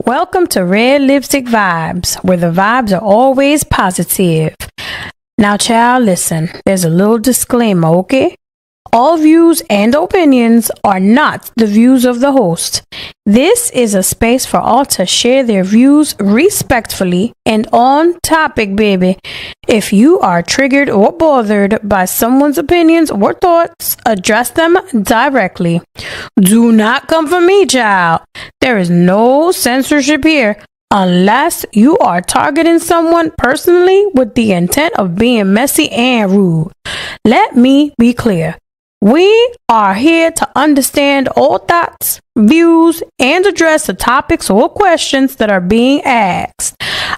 Welcome to Red Lipstick Vibes, where the vibes are always positive. Now, child, listen, there's a little disclaimer, okay? All views and opinions are not the views of the host. This is a space for all to share their views respectfully and on topic, baby. If you are triggered or bothered by someone's opinions or thoughts, address them directly. Do not come for me, child. There is no censorship here. Unless you are targeting someone personally with the intent of being messy and rude. Let me be clear. We are here to understand all thoughts, views, and address the topics or questions that are being asked.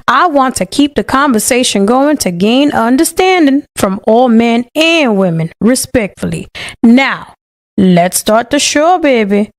I want to keep the conversation going to gain understanding from all men and women, respectfully. Now, let's start the show, baby.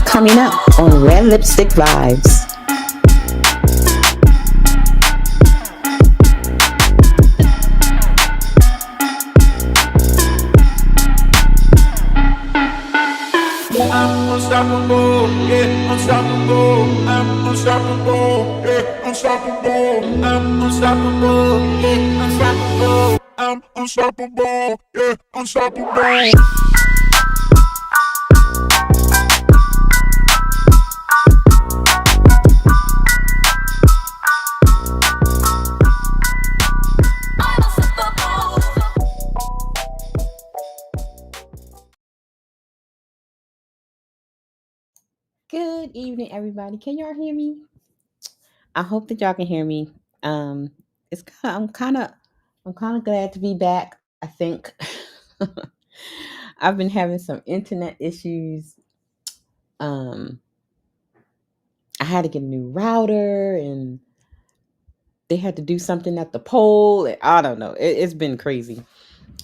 Coming up on Red Lipstick Vibes. I'm unstoppable, yeah, unstoppable. I'm unstoppable, yeah, unstoppable. I'm unstoppable, yeah, unstoppable. I'm unstoppable, yeah, unstoppable. Good evening, everybody. Can y'all hear me? I hope that y'all can hear me. I'm kind of glad to be back. I think I've been having some internet issues. I had to get a new router, and they had to do something at the pole. I don't know. It's been crazy.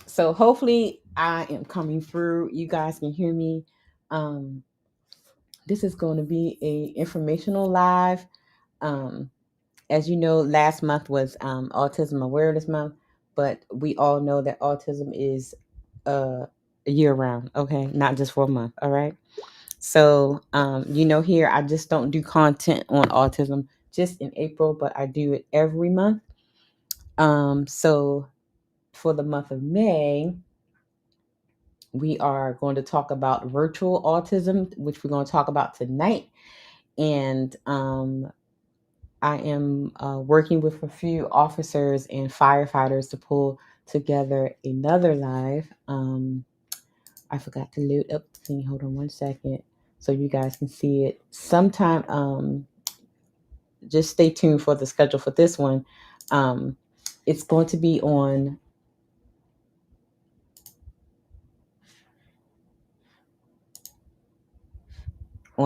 So hopefully, I am coming through. You guys can hear me. This is going to be a informational live. As you know, last month was Autism Awareness Month, but we all know that autism is year round, okay? Not just for a month, all right? So, here, I just don't do content on autism just in April, but I do it every month. So for the month of May, we are going to talk about virtual autism, which we're going to talk about tonight. And I am working with a few officers and firefighters to pull together another live. I forgot to load up the thing. Hold on one second so you guys can see it. Sometime, just stay tuned for the schedule for this one. It's going to be on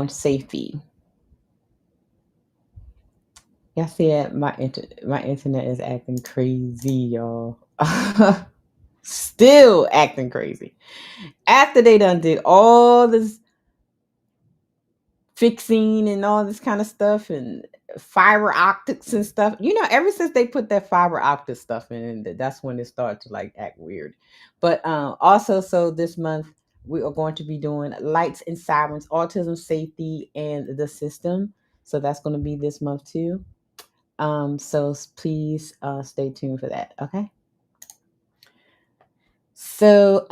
safety. Y'all said my internet is acting crazy, y'all. Still acting crazy. After they done did all this fixing and all this kind of stuff, and fiber optics and stuff. Ever since they put that fiber optic stuff in, that's when it started to like act weird. But also, so this month we are going to be doing lights and sirens, autism safety and the system. So that's going to be this month too. So please stay tuned for that. Okay. So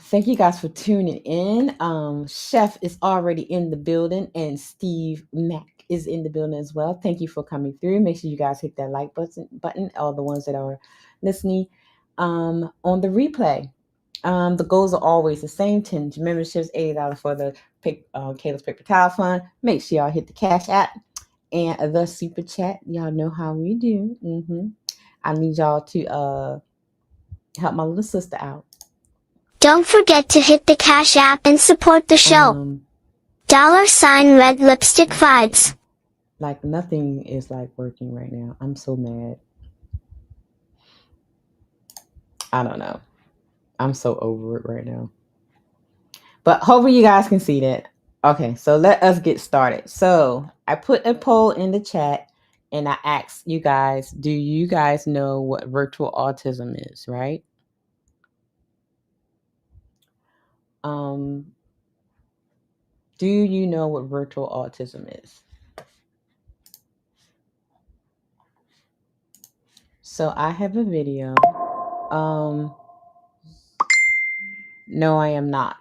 thank you guys for tuning in. Chef is already in the building and Steve Mack is in the building as well. Thank you for coming through. Make sure you guys hit that like button, all the ones that are listening on the replay. The goals are always the same: 10 memberships, $80 for the Kayla's Paper Towel Fund. Make sure y'all hit the Cash App and the Super Chat. Y'all know how we do. I need y'all to help my little sister out. Don't forget to hit the Cash App and support the show. $ Red Lipstick Vibes. Like nothing is like working right now. I'm so mad. I don't know. I'm so over it right now. But hopefully you guys can see that. Okay, so let us get started. So I put a poll in the chat and I asked you guys, do you guys know what virtual autism is, right? Do you know what virtual autism is? So I have a video. No, I am not.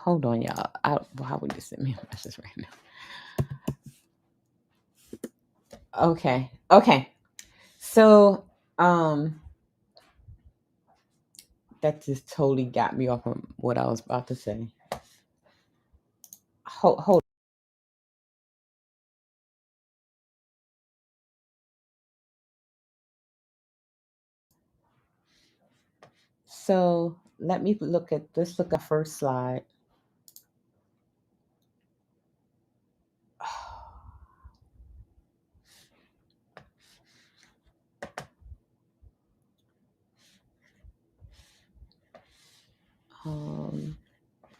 Hold on, y'all. Why would you send me a message right now? Okay. So, that just totally got me off of what I was about to say. Hold. So let's look at the first slide.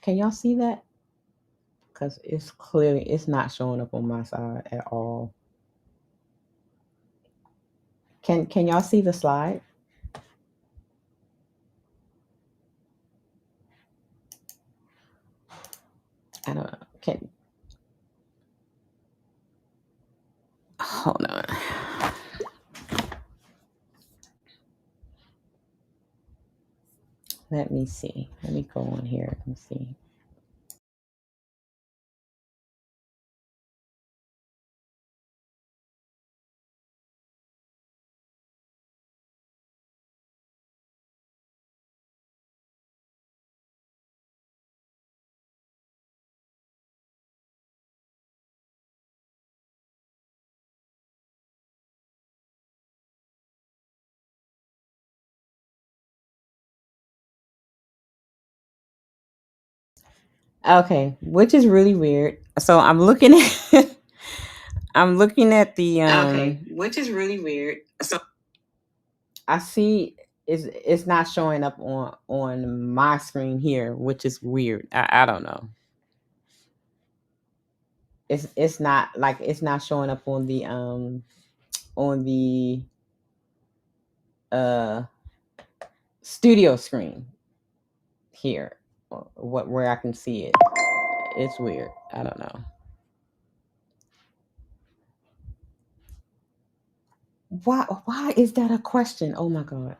Can y'all see that? Because it's not showing up on my side at all. Can y'all see the slide? I don't know. Hold on. Let me see. Let me go on here and see. Okay, which is really weird. So I'm looking at the Okay, which is really weird. So I see it's not showing up on my screen here, which is weird. I don't know. It's not showing up on the studio screen here, where I can see it. It's weird. I don't know. Why is that a question? Oh my god.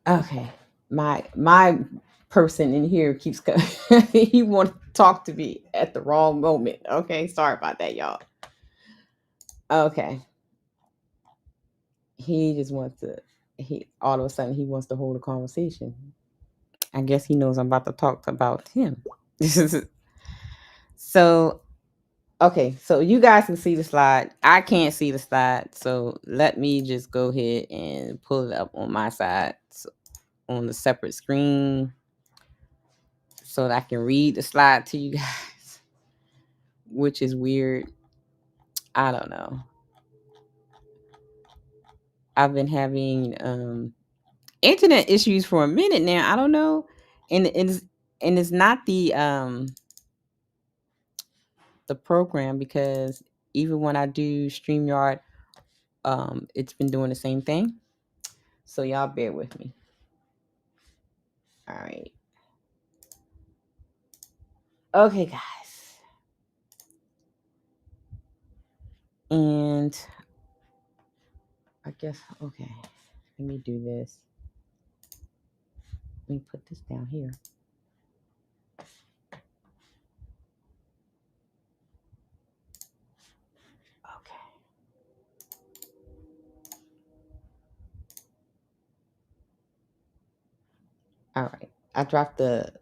Okay. My person in here keeps he wants to talk to me at the wrong moment. Okay, sorry about that, y'all. Okay. He just wants to he all of a sudden he wants to hold a conversation. I guess he knows I'm about to talk about him. So, okay, so you guys can see the slide. I can't see the slide, so let me just go ahead and pull it up on my side, on the separate screen, so that I can read the slide to you guys, which is weird. I don't know. I've been having internet issues for a minute now. I don't know, and it's not the program, because even when I do StreamYard, it's been doing the same thing. So y'all bear with me. All right. Okay, guys. And I guess, okay, let me do this. Let me put this down here. Okay. All right. I dropped the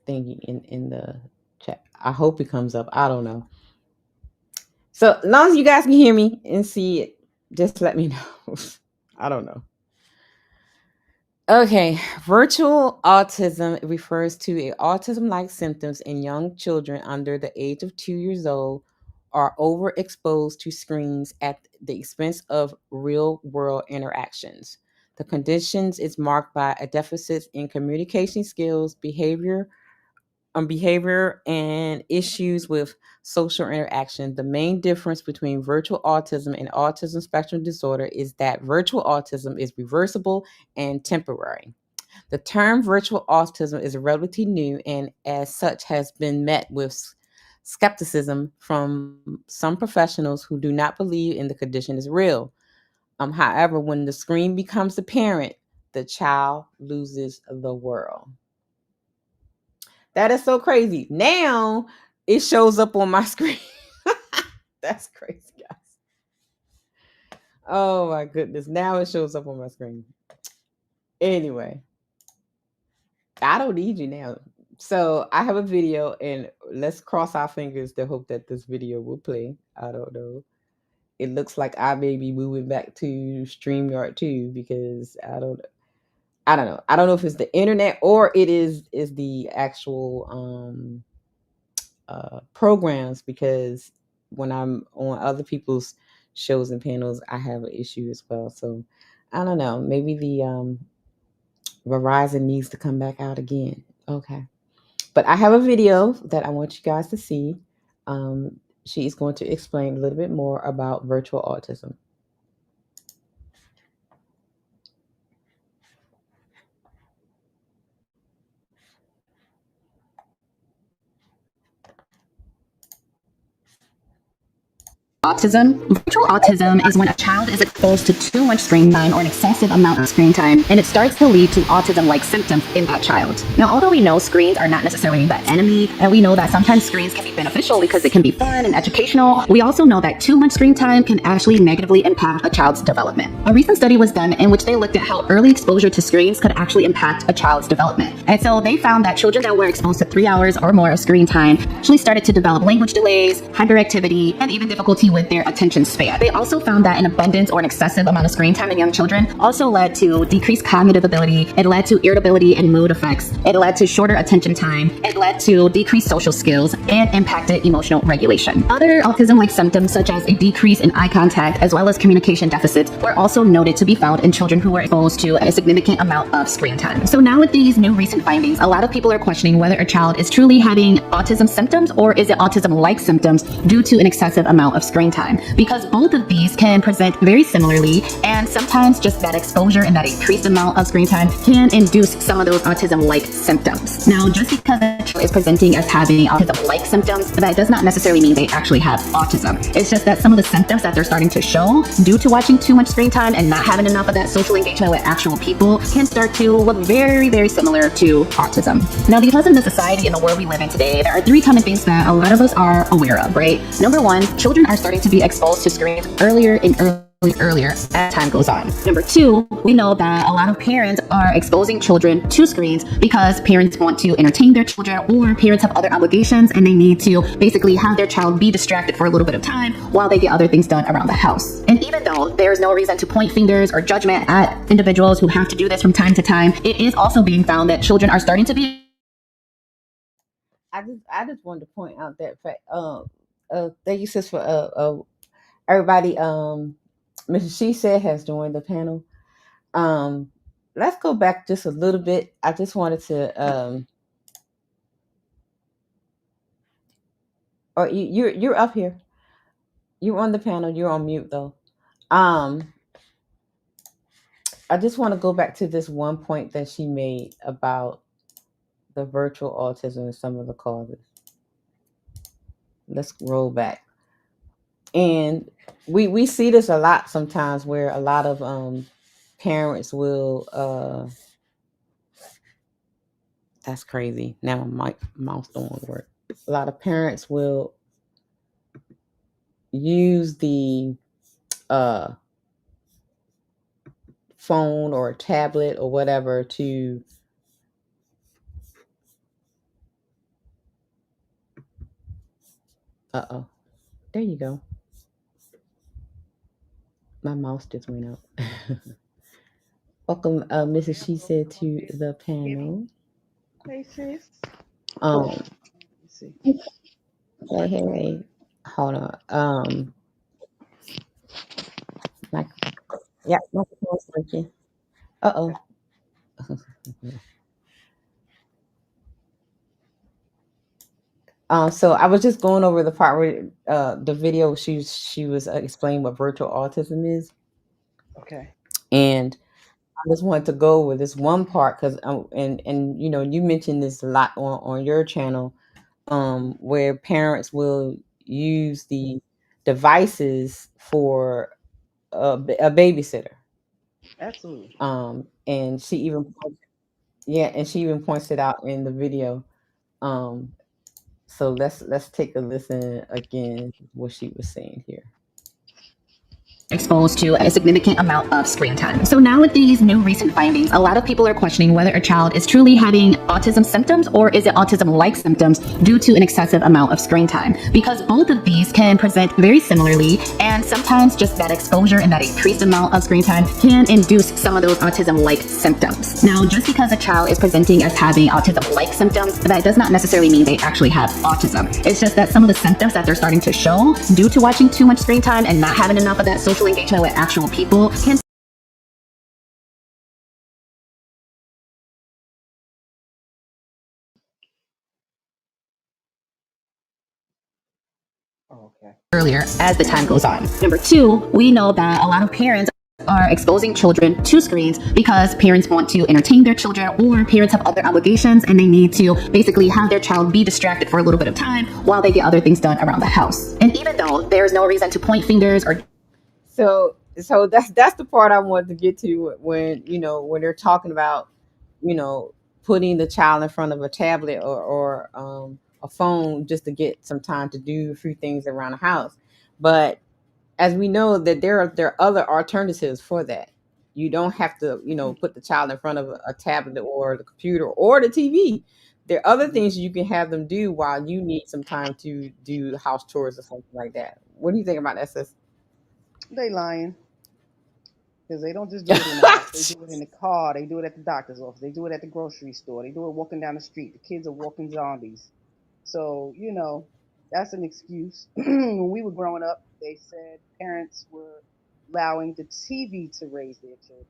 thingy in the chat. I hope it comes up. I don't know. So as long as you guys can hear me and see it, just let me know. I don't know. Okay, virtual autism refers to autism-like symptoms in young children under the age of 2 years old are overexposed to screens at the expense of real-world interactions. The conditions is marked by a deficit in communication skills, behavior, and issues with social interaction. The main difference between virtual autism and autism spectrum disorder is that virtual autism is reversible and temporary. The term virtual autism is relatively new and, as such, has been met with skepticism from some professionals who do not believe in the condition is real. However, when the screen becomes apparent, the child loses the world. That is so crazy. Now it shows up on my screen. That's crazy, guys. Oh my goodness. Now it shows up on my screen. Anyway, I don't need you now. So I have a video, and let's cross our fingers to hope that this video will play. I don't know. It looks like I may be moving back to StreamYard too, because I don't know. I don't know if it's the internet or it is the actual programs, because when I'm on other people's shows and panels, I have an issue as well. So I don't know. Maybe the Verizon needs to come back out again. Okay. But I have a video that I want you guys to see. She is going to explain a little bit more about virtual autism. Virtual autism is when a child is exposed to too much screen time or an excessive amount of screen time, and it starts to lead to autism-like symptoms in that child. Now, although we know screens are not necessarily the enemy, and we know that sometimes screens can be beneficial because it can be fun and educational, we also know that too much screen time can actually negatively impact a child's development. A recent study was done in which they looked at how early exposure to screens could actually impact a child's development. And so they found that children that were exposed to 3 hours or more of screen time actually started to develop language delays, hyperactivity, and even difficulty with their attention span. They also found that an abundance or an excessive amount of screen time in young children also led to decreased cognitive ability. It led to irritability and mood effects. It led to shorter attention time. It led to decreased social skills and impacted emotional regulation. Other autism-like symptoms, such as a decrease in eye contact as well as communication deficits, were also noted to be found in children who were exposed to a significant amount of screen time. So now with these new recent findings, a lot of people are questioning whether a child is truly having autism symptoms or is it autism-like symptoms due to an excessive amount of screen time, because both of these can present very similarly, and sometimes just that exposure and that increased amount of screen time can induce some of those autism-like symptoms. Now, just because a is presenting as having autism-like symptoms, that does not necessarily mean they actually have autism. It's just that some of the symptoms that they're starting to show due to watching too much screen time and not having enough of that social engagement with actual people can start to look very, very similar to autism. Now, because in the society and the world we live in today, there are 3 common things that a lot of us are aware of, right? Number 1, children are starting to be exposed to screens earlier as time goes on. Number 2, we know that a lot of parents are exposing children to screens because parents want to entertain their children, or parents have other obligations and they need to basically have their child be distracted for a little bit of time while they get other things done around the house. And even though there's no reason to point fingers or judgment at individuals who have to do this from time to time, it is also being found that children are starting to be I just wanted to point out that fact. Thank you, sis, for everybody. Mrs. She said has joined the panel. Let's go back just a little bit. I just wanted to or you're up here. You're on the panel. You're on mute though. I just want to go back to this one point that she made about the virtual autism and some of the causes. Let's roll back. And we see this a lot sometimes, where a lot of parents will that's crazy. Now my mouse don't want to work. A lot of parents will use the phone or a tablet or whatever to there you go. My mouse just went out. Welcome, Mrs. She said, to the panel. Hey, sis. Um, Let's see. hey, hold on. My, yeah, my phone's working. Uh oh. So I was just going over the part where the video she was explaining what virtual autism is, Okay. and I just wanted to go over this one part because and you know, you mentioned this a lot on your channel, where parents will use the devices for a babysitter. Absolutely. And she even yeah, and she even points it out in the video. Um, so let's take a listen again what she was saying here. exposed to a significant amount of screen time. So now with these new recent findings, a lot of people are questioning whether a child is truly having autism symptoms or is it autism-like symptoms due to an excessive amount of screen time. Because both of these can present very similarly, and sometimes just that exposure and that increased amount of screen time can induce some of those autism-like symptoms. Now, just because a child is presenting as having autism-like symptoms, that does not necessarily mean they actually have autism. It's just that some of the symptoms that they're starting to show due to watching too much screen time and not having enough of that social engagement with actual people can Okay. earlier as the time goes on. Number 2, we know that a lot of parents are exposing children to screens because parents want to entertain their children, or parents have other obligations and they need to basically have their child be distracted for a little bit of time while they get other things done around the house. And even though there's no reason to point fingers or So that's the part I wanted to get to when, you know, when they're talking about, you know, putting the child in front of a tablet or a phone just to get some time to do a few things around the house. But as we know that there are other alternatives for that. You don't have to, you know, put the child in front of a tablet or the computer or the TV. There are other things you can have them do while you need some time to do the house chores or something like that. What do you think about that, sis? They lying because they don't just do it in the house. They do it in the car. They do it at the doctor's office. They do it at the grocery store. They do it walking down the street. The kids are walking zombies. So, that's an excuse. When we were growing up, they said parents were allowing the TV to raise their children.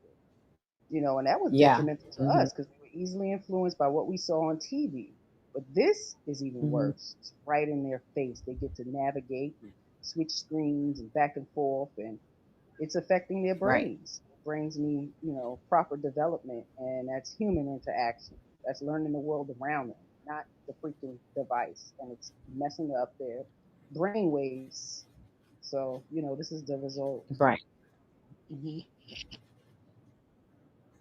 And that was Yeah. detrimental to Hmm. us because we were easily influenced by what we saw on TV. But this is even Hmm. worse. It's right in their face. They get to navigate and switch screens and back and forth, and it's affecting their Right. brains. Their brains need, proper development, and that's human interaction. That's learning the world around them. not the freaking device, and it's messing up their brain waves. So this is the result. Right. Hmm.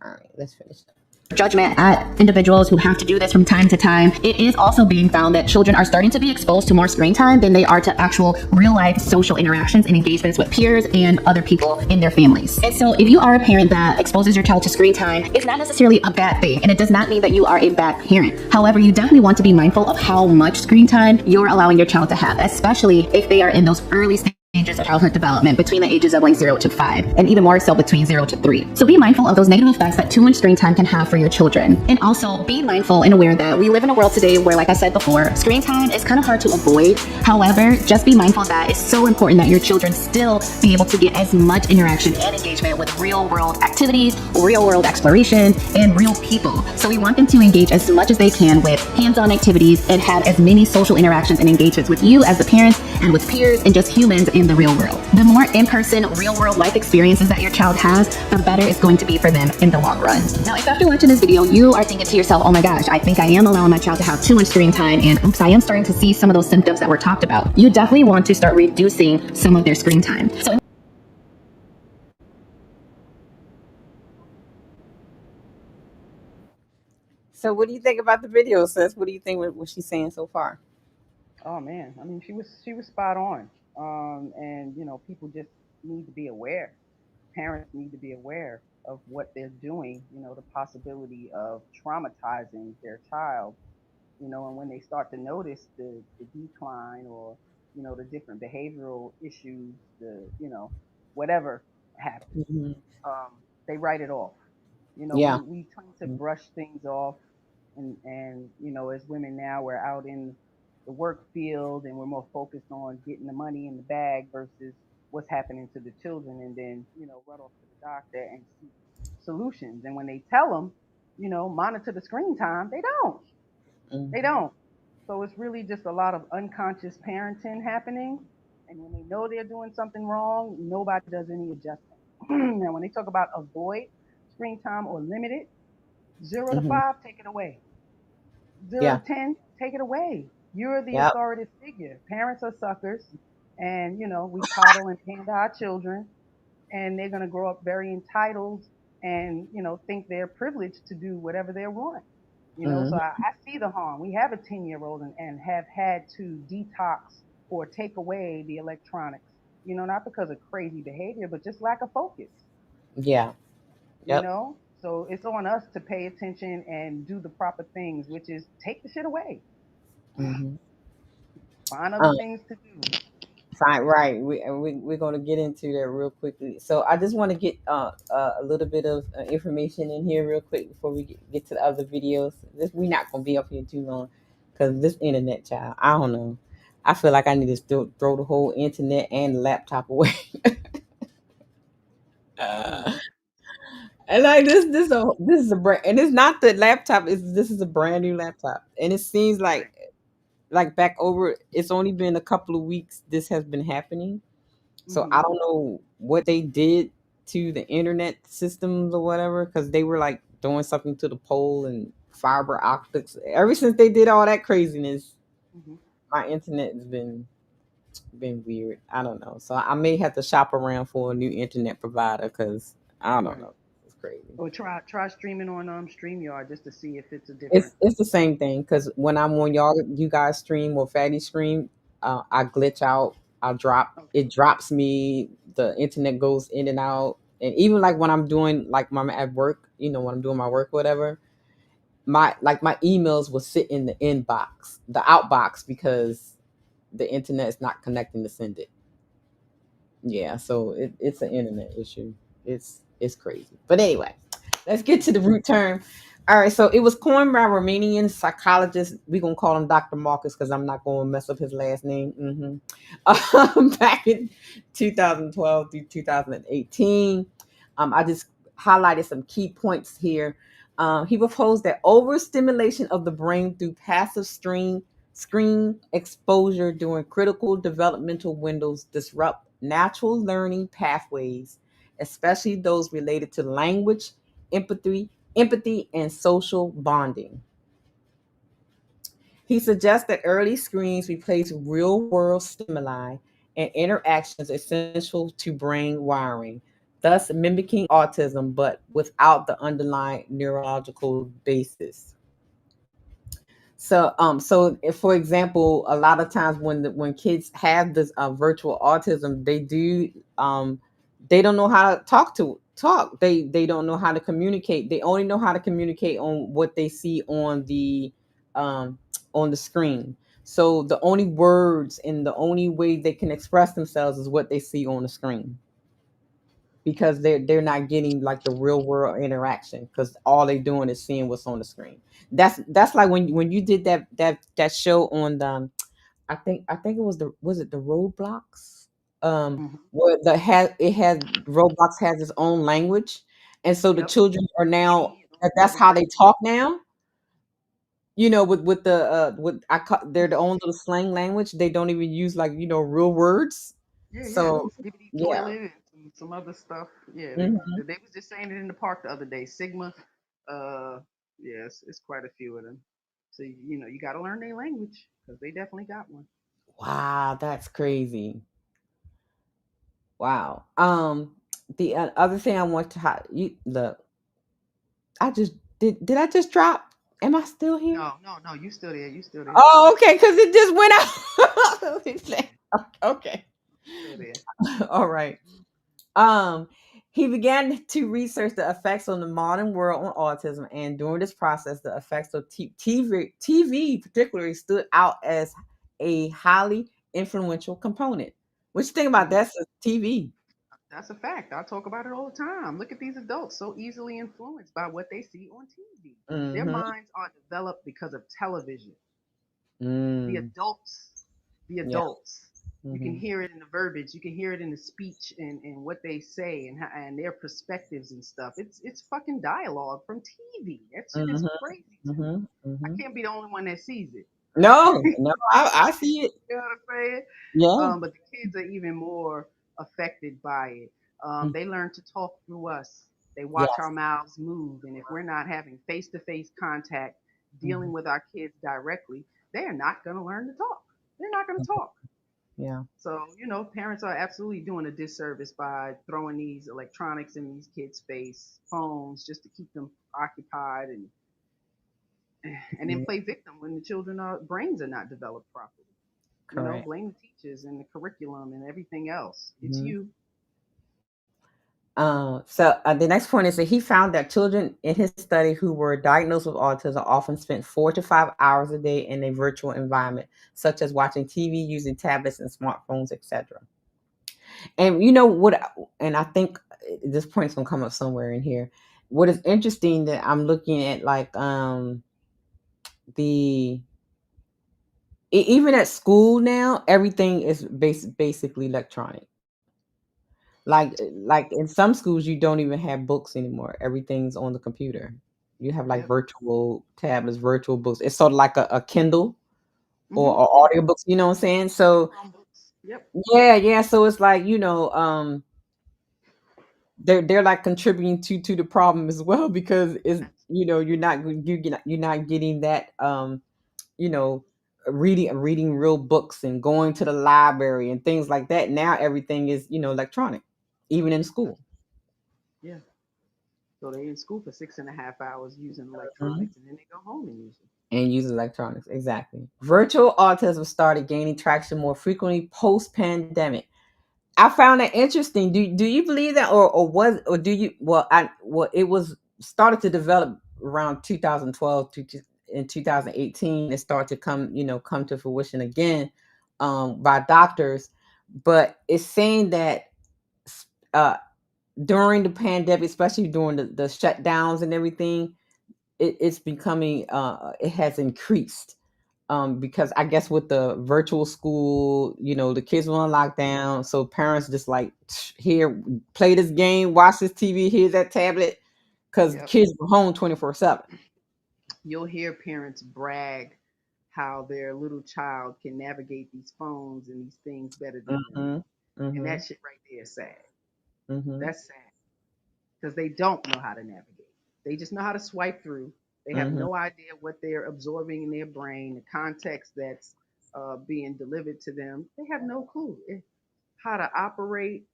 All right. Let's finish up. Judgment at individuals who have to do this from time to time. It is also being found that children are starting to be exposed to more screen time than they are to actual real life social interactions and engagements with peers and other people in their families. And so if you are a parent that exposes your child to screen time, it's not necessarily a bad thing, and it does not mean that you are a bad parent. However, you definitely want to be mindful of how much screen time you're allowing your child to have, especially if they are in those early stages of childhood development between the ages of like 0 to 5, and even more so between 0 to 3. So be mindful of those negative effects that too much screen time can have for your children. And also be mindful and aware that we live in a world today where, like I said before, screen time is kind of hard to avoid. However, just be mindful that it's so important that your children still be able to get as much interaction and engagement with real world activities, real world exploration, and real people. So we want them to engage as much as they can with hands-on activities and have as many social interactions and engagements with you as the parents and with peers and just humans in the real world. The more in-person, real-world life experiences that your child has, the better it's going to be for them in the long run. Now, if after watching this video, you are thinking to yourself, oh my gosh, I think I am allowing my child to have too much screen time, and oops, I am starting to see some of those symptoms that were talked about, you definitely want to start reducing some of their screen time. So, what do you think about the video, sis? What do you think what she's saying so far? Oh man, I mean, she was spot on. And people just need to be aware. Parents need to be aware of what they're doing. The possibility of traumatizing their child. And when they start to notice the decline, or the different behavioral issues, whatever happens, Hmm. they write it off. Yeah. We tend to brush things off, and as women now, we're out in the work field, and we're more focused on getting the money in the bag versus what's happening to the children, and then run off to the doctor and seek solutions. And when they tell them, monitor the screen time, they don't. They Hmm. don't. So it's really just a lot of unconscious parenting happening. And when they know they're doing something wrong, nobody does any adjustment. Now, when they talk about avoid screen time or limit it, 0 to Hmm. 5, take it away. 0 to Yeah. 10, take it away. You're the Yep. authoritative figure. Parents are suckers. And, we coddle and pander our children, and they're going to grow up very entitled and, think they're privileged to do whatever they want. So Hmm. I see the harm. We have a 10-year-old, and have had to detox or take away the electronics, not because of crazy behavior, but just lack of focus, Yeah. you Yep. know? So it's on us to pay attention and do the proper things, which is take the shit away, Hmm. find other things to do. Fine, right. We're going to get into that real quickly. So I just want to get a little bit of information in here real quick before we get to the other videos. This we're not going to be up here too long because this internet, child. I don't know. I feel like I need to still throw the whole internet and the laptop away. Mm, And like this is a brand, and it's not the laptop. This is a brand new laptop, and it seems right. like back over. It's only been a couple of weeks. This has been happening. So Hmm. I don't know what they did to the internet systems or whatever, because they were like doing something to the pole and fiber optics. Ever since they did all that craziness, Hmm. my internet has been weird. I don't know. So I may have to shop around for a new internet provider because I don't Right. know. It's crazy. Or try streaming on StreamYard just to see if it's a It's different. it's the same thing because when I'm on you guys stream or Fatty stream, I glitch out. I drop. Okay. It drops me. The internet goes in and out. And even like when I'm doing like when I'm at work, when I'm doing my work, whatever, my emails will sit in the inbox, the outbox because the internet is not connecting to send it. Yeah, so it's an internet issue. It's crazy. But anyway, let's get to the root term. All right, so it was coined by Romanian psychologist. We're gonna call him Dr. Marcus because I'm not gonna mess up his last name. Back in 2012 through 2018. I just highlighted some key points here. He proposed that overstimulation of the brain through passive screen exposure during critical developmental windows disrupt natural learning pathways, especially those related to language, empathy, and social bonding. He suggests that early screens replace real world stimuli and interactions essential to brain wiring, thus mimicking autism but without the underlying neurological basis. So if, for example, a lot of times when kids have this virtual autism, um, they don't know how to talk. They don't know how to communicate. They only know how to communicate on what they see um, on the screen. So the only words and the only way they can express themselves is what they see on the screen, because they're not getting like the real world interaction, because all they're doing is seeing what's on the screen. That's like when you did that show on the I think it was it the Roadblocks, Hmm. where the had it had Roblox has its own language, and so the Yep. children are now, Baby and all these that's other how they phrases. talk now. With the they're the own little slang language. They don't even use, like, real words. Yeah, yeah. So Skibbity yeah. toilet and some other stuff. Yeah, Hmm. they was just saying it in the park the other day. Sigma, uh, yes, it's quite a few of them. So you got to learn their language because they definitely got one. Wow, that's crazy. Wow. The other thing I want to you look. I just did. I just drop? Am I still here? No, no, no. You still there? You still there? Oh, okay, because it just went out. Let me say. Okay. Still there? All right. Um, he began to research the effects on the modern world on autism, and during this process, the effects of TV particularly stood out as a highly influential component. What you think about Hmm. that? TV. That's a fact. I talk about it all the time. Look at these adults, so easily influenced by what they see on TV. Their Mm-hmm. minds are developed because of television. The Mm. adults, the Yeah. adults. You can Mm-hmm. hear it in the verbiage. You can hear it in the speech and what they say and their perspectives and stuff. It's fucking dialogue from TV. That shit is Mm-hmm. crazy to me. Mm-hmm. I Mm-hmm. can't be the only one that sees it. No, no, I see it. You know what I'm saying? Yeah. But the kids are even more affected by it. Mm. They learn to talk through us. They watch our Yes. mouths move, and if we're not having face-to-face contact, Hmm. dealing with our kids directly, they are not going to learn to talk. They're not going to talk. Yeah. So, parents are absolutely doing a disservice by throwing these electronics in these kids' face, phones, just to keep them occupied and then Yeah. play victim when the children brains are not developed properly. Correct. Blame the teachers and the curriculum and everything else. It's Mhm. you. So the next point is that he found that children in his study who were diagnosed with autism often spent 4 to 5 hours a day in a virtual environment, such as watching TV, using tablets and smartphones, etc. And you know what? And I think this point's gonna come up somewhere in here. What is interesting that I'm looking at, like, the even at school now, everything is basically electronic. Like in some schools, you don't even have books anymore. Everything's on the computer. You have like Yep. virtual tablets, virtual books. It's sort of like a Kindle or Yeah. audiobooks, you know what I'm saying? The So Chromebooks. Yep. yeah, yeah. So it's like, they're like contributing to the problem as well, because it's, you're not getting that, you know reading real books and going to the library and things like that. Now everything is, electronic, even in school. Yeah. So they in school for 6.5 hours using Mhm. electronics, and then they go home and use them. And use electronics, exactly. Virtual autism started gaining traction more frequently post pandemic. I found that interesting. Do you believe that, or do you? Well, it was started to develop around 2012 in 2018. It started to come to fruition again, by doctors, but it's saying that, uh, during the pandemic, especially during the shutdowns and everything, it's becoming, it has increased, because I guess with the virtual school, the kids were on lockdown, so parents just like, here, play this game, watch this TV, here's that tablet, because Yep. kids were home 24/7. You'll hear parents brag how their little child can navigate these phones and these things better than them. Mm-hmm. And Mm-hmm. that shit right there is sad. Mm-hmm. That's sad because they don't know how to navigate. They just know how to swipe through. They have Mm-hmm. no idea what they're absorbing in their brain, the context that's being delivered to them. They have no clue how to operate.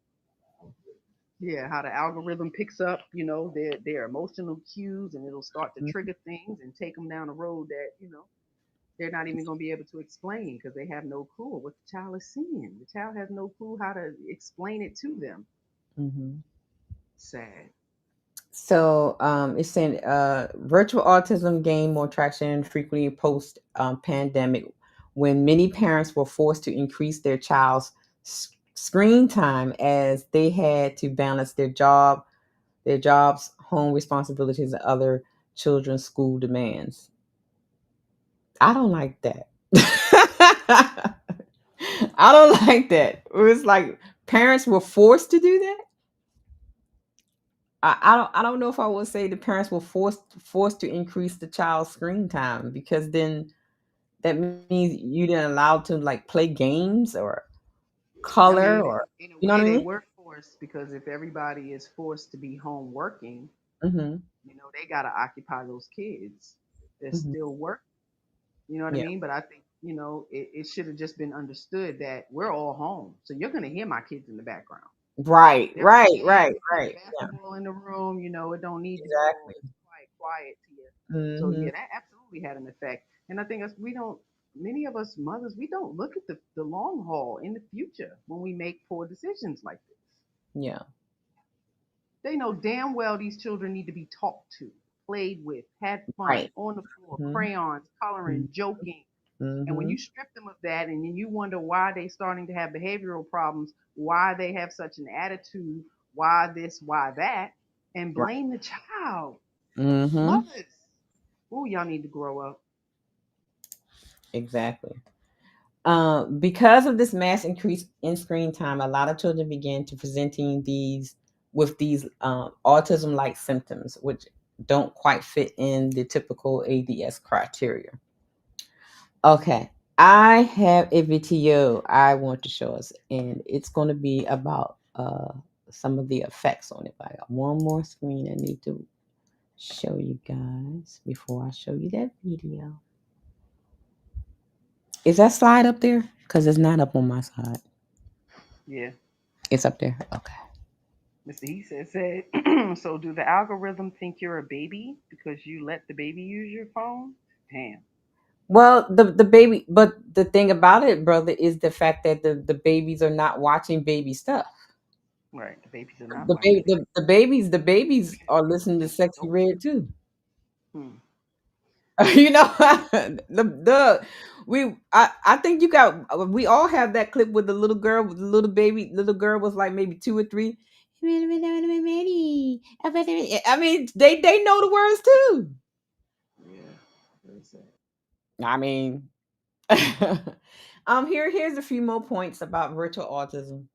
Yeah, how the algorithm picks up, their emotional cues, and it'll start to trigger things and take them down a road that they're not even going to be able to explain because they have no clue of what the child is seeing. The child has no clue how to explain it to them. Mm-hmm. Sad. So it's saying virtual autism gained more traction frequently post pandemic when many parents were forced to increase their child's screen time as they had to balance their jobs, home responsibilities, and other children's school demands. I don't like that. I don't like that. It was like parents were forced to do that. I don't know if I would say the parents were forced to increase the child's screen time because then that means you didn't allow to like play games or I color mean, or in a you know what way, I they mean? were forced because if everybody is forced to be home working, Mm-hmm. they got to occupy those kids. They're Mm-hmm. still working. You know what I Yeah. mean? But I think, it should have just been understood that we're all home. So you're going to hear my kids in the background. Right. They're Right. playing, Right. they're playing Right. Yeah. basketball in the room. It don't need to be all Exactly. quiet, quiet here. So Mm-hmm. yeah, that absolutely had an effect. And I think many of us mothers, we don't look at the long haul in the future when we make poor decisions like this. Yeah. They know damn well these children need to be talked to, played with, had fun, Right. on the floor, Mm-hmm. crayons, coloring, joking. And when Mm-hmm. you strip them of that and then you wonder why they starting to have behavioral problems, why they have such an attitude, why this, why that, and Right. blame the child. Mm-hmm. Mothers, ooh, y'all need to grow up. Exactly. Because of this mass increase in screen time, a lot of children began to presenting these autism-like symptoms, which don't quite fit in the typical ADS criteria. Okay, I have a video I want to show us, and it's going to be about some of the effects on it. I got one more screen I need to show you guys before I show you that video. Is that slide up there? Because it's not up on my side. Yeah. It's up there. Okay. Mr. He said, so do the algorithm think you're a baby because you let the baby use your phone? Damn. Well, the baby, but the thing about it, brother, is the fact that the babies are not watching baby stuff. Right. The babies are not watching baby. The babies are listening to Sexy Nope. Red too. Hmm. You know, the we I think you got we all have that clip with the little girl with the little baby. Little girl was like maybe 2 or 3. I mean, they know the words too. Yeah. Very sad. I mean, here's a few more points about virtual autism.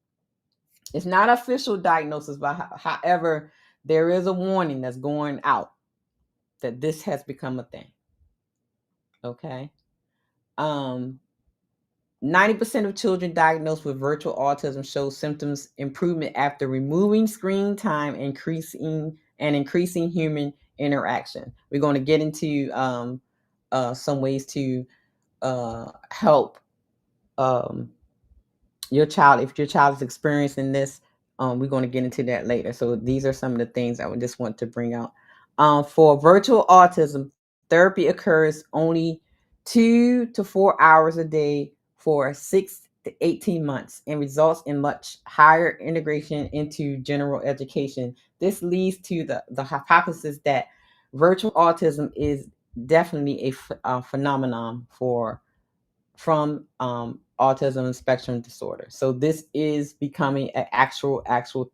It's not official diagnosis, but however, there is a warning that's going out that this has become a thing. Okay. Um, 90% of children diagnosed with virtual autism show symptoms improvement after removing screen time, increasing human interaction. We're going to get into some ways to help um, your child, if your child is experiencing this. We're going to get into that later. So these are some of the things I would just want to bring out. For virtual autism, therapy occurs only 2 to 4 hours a day for 6 to 18 months and results in much higher integration into general education. This leads to the hypothesis that virtual autism is definitely a phenomenon from autism spectrum disorder. So this is becoming an actual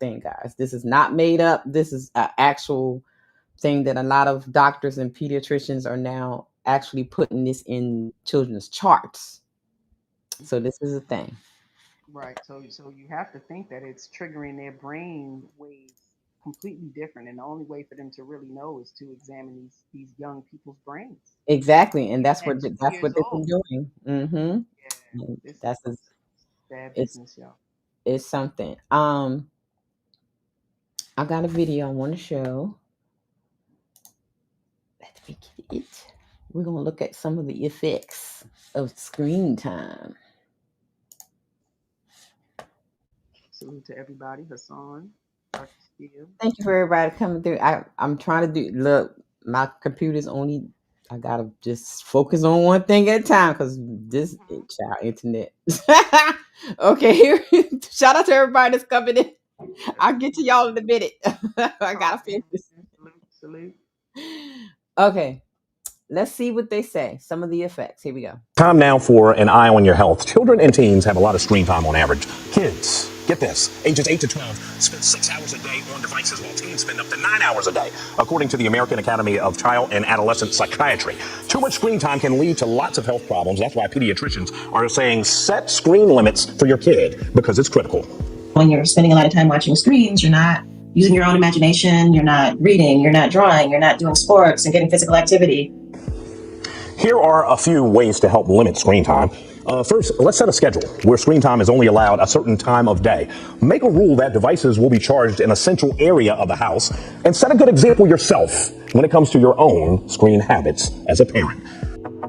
thing, guys. This is not made up. This is an actual thing that a lot of doctors and pediatricians are now actually putting this in children's charts. So this is a thing. Right. So you have to think that it's triggering their brain waves completely different, and the only way for them to really know is to examine these young people's brains, Exactly, and even that's at what 2 years they've been old. doing. Mm-hmm. Yeah, this is That's a, bad it's business, y'all. it's something. I got a video I want to show. We're going to look at some of the effects of screen time. Salute to everybody. Hassan, Dr. Steele. Thank you for everybody coming through. I'm trying to look, my computer's only, I got to just focus on one thing at a time because this child internet. Okay, shout out to everybody that's coming in. I'll get to y'all in a minute. I got to focus. Salute. Okay. Let's see what they say. Some of the effects. Here we go. Time now for an eye on your health. Children and teens have a lot of screen time on average. Kids, get this, ages 8 to 12 spend 6 hours a day on devices while teens spend up to 9 hours a day, according to the American Academy of Child and Adolescent Psychiatry. Too much screen time can lead to lots of health problems. That's why pediatricians are saying set screen limits for your kid because it's critical. When you're spending a lot of time watching screens, you're not using your own imagination, you're not reading, you're not drawing, you're not doing sports and getting physical activity. Here are a few ways to help limit screen time. First, let's set a schedule where screen time is only allowed a certain time of day. Make a rule that devices will be charged in a central area of the house, and set a good example yourself when it comes to your own screen habits as a parent.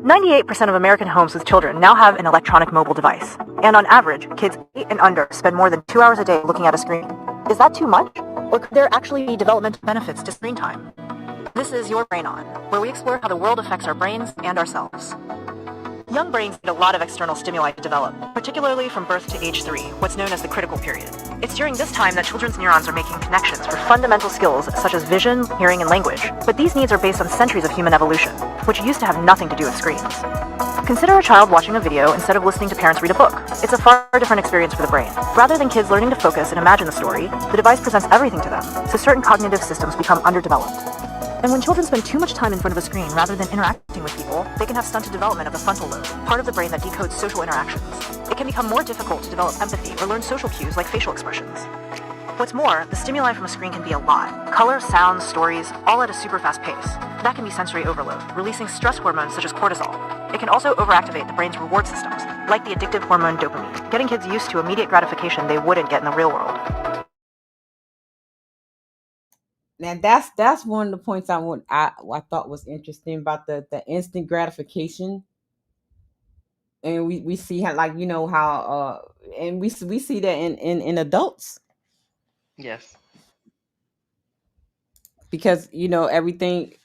98% of American homes with children now have an electronic mobile device. And on average, kids 8 and under spend more than 2 hours a day looking at a screen. Is that too much? Or could there actually be developmental benefits to screen time? This is Your Brain On, where we explore how the world affects our brains and ourselves. Young brains need a lot of external stimuli to develop, particularly from birth to age 3, what's known as the critical period. It's during this time that children's neurons are making connections for fundamental skills such as vision, hearing, and language. But these needs are based on centuries of human evolution, which used to have nothing to do with screens. Consider a child watching a video instead of listening to parents read a book. It's a far different experience for the brain. Rather than kids learning to focus and imagine the story, the device presents everything to them, so certain cognitive systems become underdeveloped. And when children spend too much time in front of a screen rather than interacting with people, they can have stunted development of the frontal lobe, part of the brain that decodes social interactions. It can become more difficult to develop empathy or learn social cues like facial expressions. What's more, the stimuli from a screen can be a lot. Color, sounds, stories, all at a super fast pace. That can be sensory overload, releasing stress hormones such as cortisol. It can also overactivate the brain's reward systems, like the addictive hormone dopamine, getting kids used to immediate gratification they wouldn't get in the real world. Now that's one of the points I thought was interesting about the instant gratification, and we see how, like, you know, how and we see that in adults. Yes. Because, you know, everything.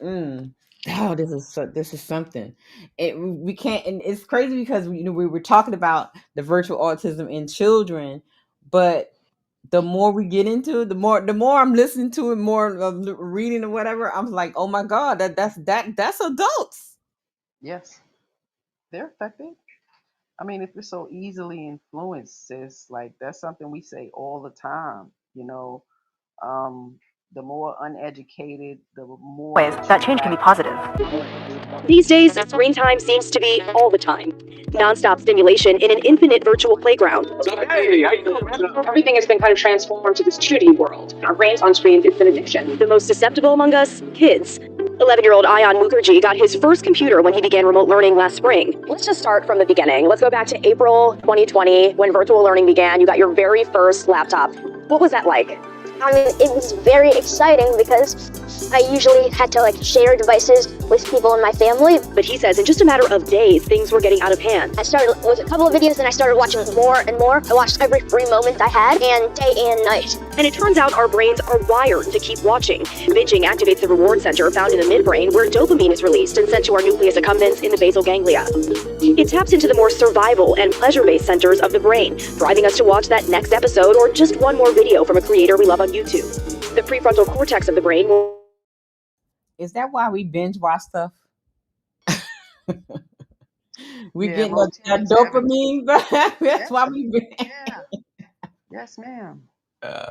Oh, this is something. We can't, and it's crazy because, you know, we were talking about the virtual autism in children, but the more we get into it, the more I'm listening to it, more reading or whatever, I'm like, oh my God, that's adults. Yes. They're affected. I mean, if we're so easily influenced, sis, like that's something we say all the time. You know, the more uneducated, the more Ways that change can be positive. These days, screen time seems to be all the time. Non-stop stimulation in an infinite virtual playground. Hey, how you doing? Everything has been kind of transformed to this 2D world. Our brains on screens, it's an addiction. The most susceptible among us, kids. 11-year-old Ayan Mukherjee got his first computer when he began remote learning last spring. Let's just start from the beginning. Let's go back to April 2020 when virtual learning began. You got your very first laptop. What was that like? I mean, it was very exciting because I usually had to share devices with people in my family. But he says in just a matter of days, things were getting out of hand. I started with a couple of videos and I started watching more and more. I watched every free moment I had, and day and night. And it turns out our brains are wired to keep watching. Binging activates the reward center found in the midbrain where dopamine is released and sent to our nucleus accumbens in the basal ganglia. It taps into the more survival and pleasure-based centers of the brain, driving us to watch that next episode or just one more video from a creator we love on YouTube. The prefrontal cortex of the brain will... Is that why we binge watch stuff? We get that dopamine. That's why we binge. Yeah. Yes, ma'am.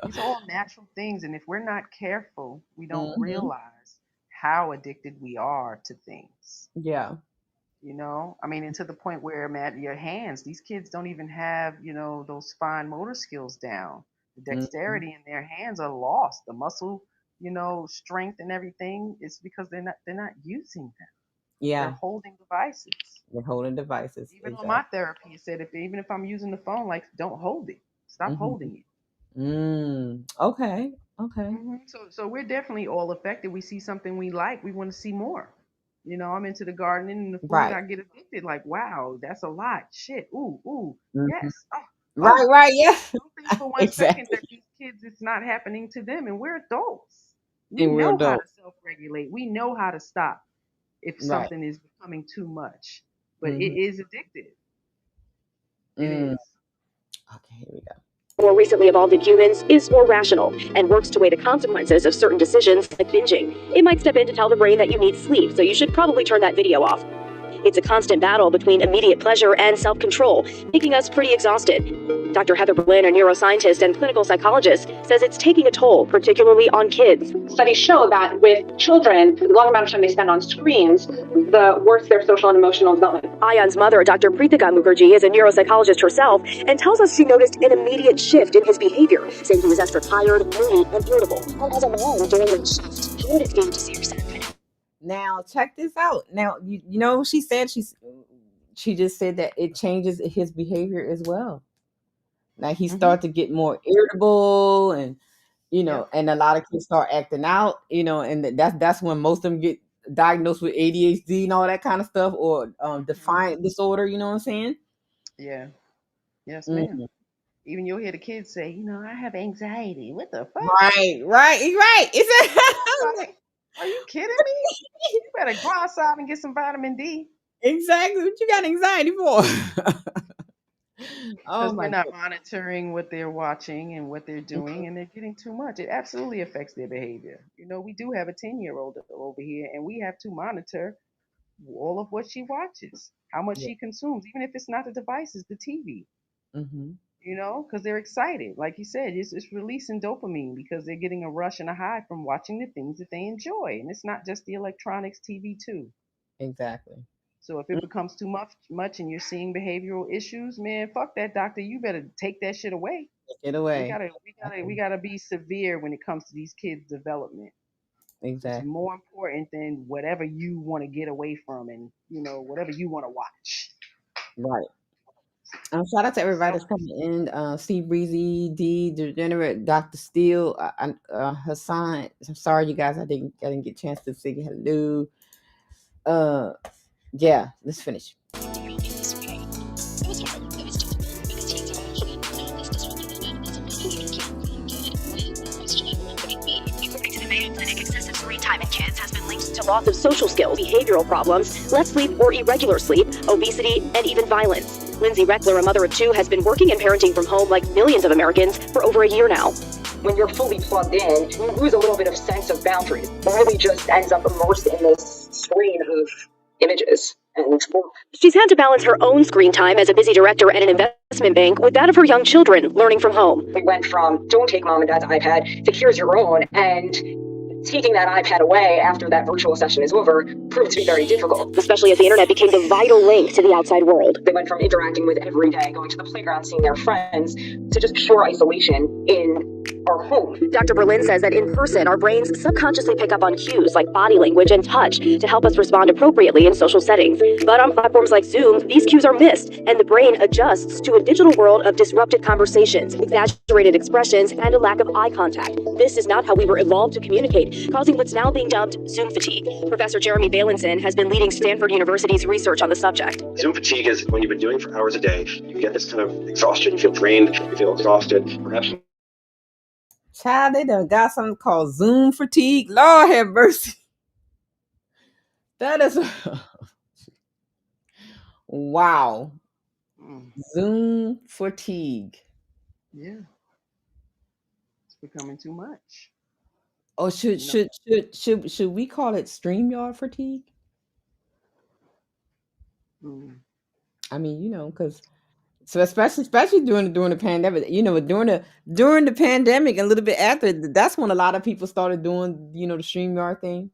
These are all natural things, and if we're not careful, we don't realize how addicted we are to things. Yeah. You know, I mean, and to the point where, Matt, your hands, these kids don't even have, you know, those fine motor skills down. The dexterity in their hands are lost. The muscle, you know, strength and everything is because they're not using them. Yeah. They're holding devices. They're holding devices. Even on my therapy, it said even if I'm using the phone, don't hold it. Stop holding it. Okay. So we're definitely all affected. We see something we like, we want to see more. I'm into the gardening and the food. Right. I get addicted. Like, wow, that's a lot. Shit. Ooh, Mhm. yes. Right. Yeah. Don't think for one second Exactly. that these kids, it's not happening to them, and we're adults. We And we're know how to adults. self-regulate. We know how to stop if Right. something is becoming too much. But it Mm-hmm. is addictive. It is. Okay, here we go. More recently evolved in humans is more rational and works to weigh the consequences of certain decisions like binging. It might step in to tell the brain that you need sleep, so you should probably turn that video off. It's a constant battle between immediate pleasure and self-control, making us pretty exhausted. Dr. Heather Berlin, a neuroscientist and clinical psychologist, says it's taking a toll, particularly on kids. Studies show that with children, the longer amount of time they spend on screens, the worse their social and emotional development. Ayan's mother, Dr. Preetika Mukherjee, is a neuropsychologist herself and tells us she noticed an immediate shift in his behavior, saying he was extra tired, moody, and irritable. And as a mom during that shift, how would it feel to see your son? Now check this out. Now you know she said she just said that it changes his behavior as well. Now he starts to get more irritable, and and a lot of kids start acting out, and that's when most of them get diagnosed with ADHD and all that kind of stuff, or defiant disorder. You know what I'm saying? Yeah. Yes, ma'am. Even you'll hear the kids say, I have anxiety. What the fuck? Right. It's like, are you kidding me? You better go outside and get some vitamin D. Exactly. What you got anxiety for? Because we're not monitoring what they're watching and what they're doing, and they're getting too much. It absolutely affects their behavior. We do have a 10-year-old over here, and we have to monitor all of what she watches, how much she consumes, even if it's not the devices, the TV. Because they're excited. Like you said, it's releasing dopamine because they're getting a rush and a high from watching the things that they enjoy. And it's not just the electronics, TV too. Exactly. So if it becomes too much and you're seeing behavioral issues, man, fuck that, doctor. You better take that shit away. Take it away. We gotta be severe when it comes to these kids' development. Exactly. It's more important than whatever you want to get away from and whatever you want to watch. Right. Shout out to everybody that's coming in. C Breezy, D, Degenerate, Dr. Steele, Hassan. I'm sorry, you guys, I didn't get a chance to say hello. Yeah, let's finish. Excessive screen time in kids has been linked to loss of social skills, behavioral problems, less sleep or irregular sleep, obesity, and even violence. Lindsay Reckler, a mother of two, has been working and parenting from home like millions of Americans for over a year now. When you're fully plugged in, you lose a little bit of sense of boundaries. It really just ends up immersed in this screen of images. She's had to balance her own screen time as a busy director at an investment bank with that of her young children learning from home. We went from don't take mom and dad's iPad to here's your own, and taking that iPad away after that virtual session is over proved to be very difficult. Especially as the internet became the vital link to the outside world. They went from interacting with every day, going to the playground, seeing their friends, to just pure isolation in our home. Dr. Berlin says that in person, our brains subconsciously pick up on cues like body language and touch to help us respond appropriately in social settings. But on platforms like Zoom, these cues are missed, and the brain adjusts to a digital world of disrupted conversations, exaggerated expressions, and a lack of eye contact. This is not how we were evolved to communicate, causing what's now being dubbed Zoom fatigue. Professor Jeremy Bailenson has been leading Stanford University's research on the subject. Zoom fatigue is when you've been doing for hours a day, you get this kind of exhaustion, you feel drained, you feel exhausted, perhaps. Child, they done got something called Zoom fatigue. Lord have mercy. That is wow. Zoom fatigue. Yeah. It's becoming too much. Oh, should we call it StreamYard fatigue? I mean, because so especially during the pandemic, during the pandemic and a little bit after, that's when a lot of people started doing, the StreamYard thing.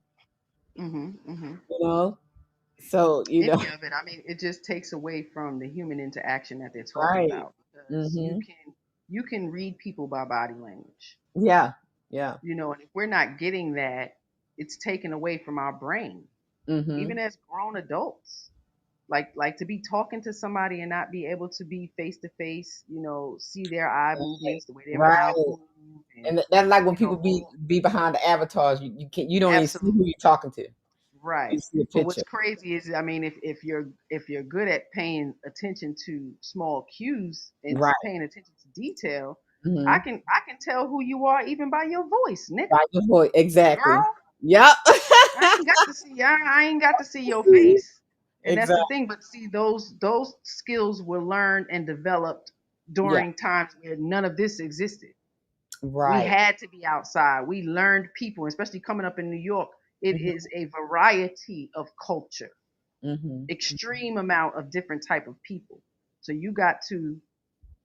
So Any of it, I mean, it just takes away from the human interaction that they're talking about. Because you can read people by body language. Yeah. And if we're not getting that, it's taken away from our brain, even as grown adults. Like to be talking to somebody and not be able to be face to face, see their eye movements, the way their mouth moves. And that's like when people be behind the avatars, you don't even see who you're talking to. Right. You see a But what's picture. crazy is, I mean, if you're good at paying attention to small cues and Right. paying attention to detail, Mm-hmm. I can tell who you are even by your voice, nigga. By your voice, exactly. Girl, Yep. I ain't got to see your face. And that's the Exactly. thing. But see, those skills were learned and developed Yeah. during times where none of this existed. We Right. had to be outside. We learned people, especially coming up in New York. It Mm-hmm. is a variety of culture, Mm-hmm. extreme amount of different type of people. So you got to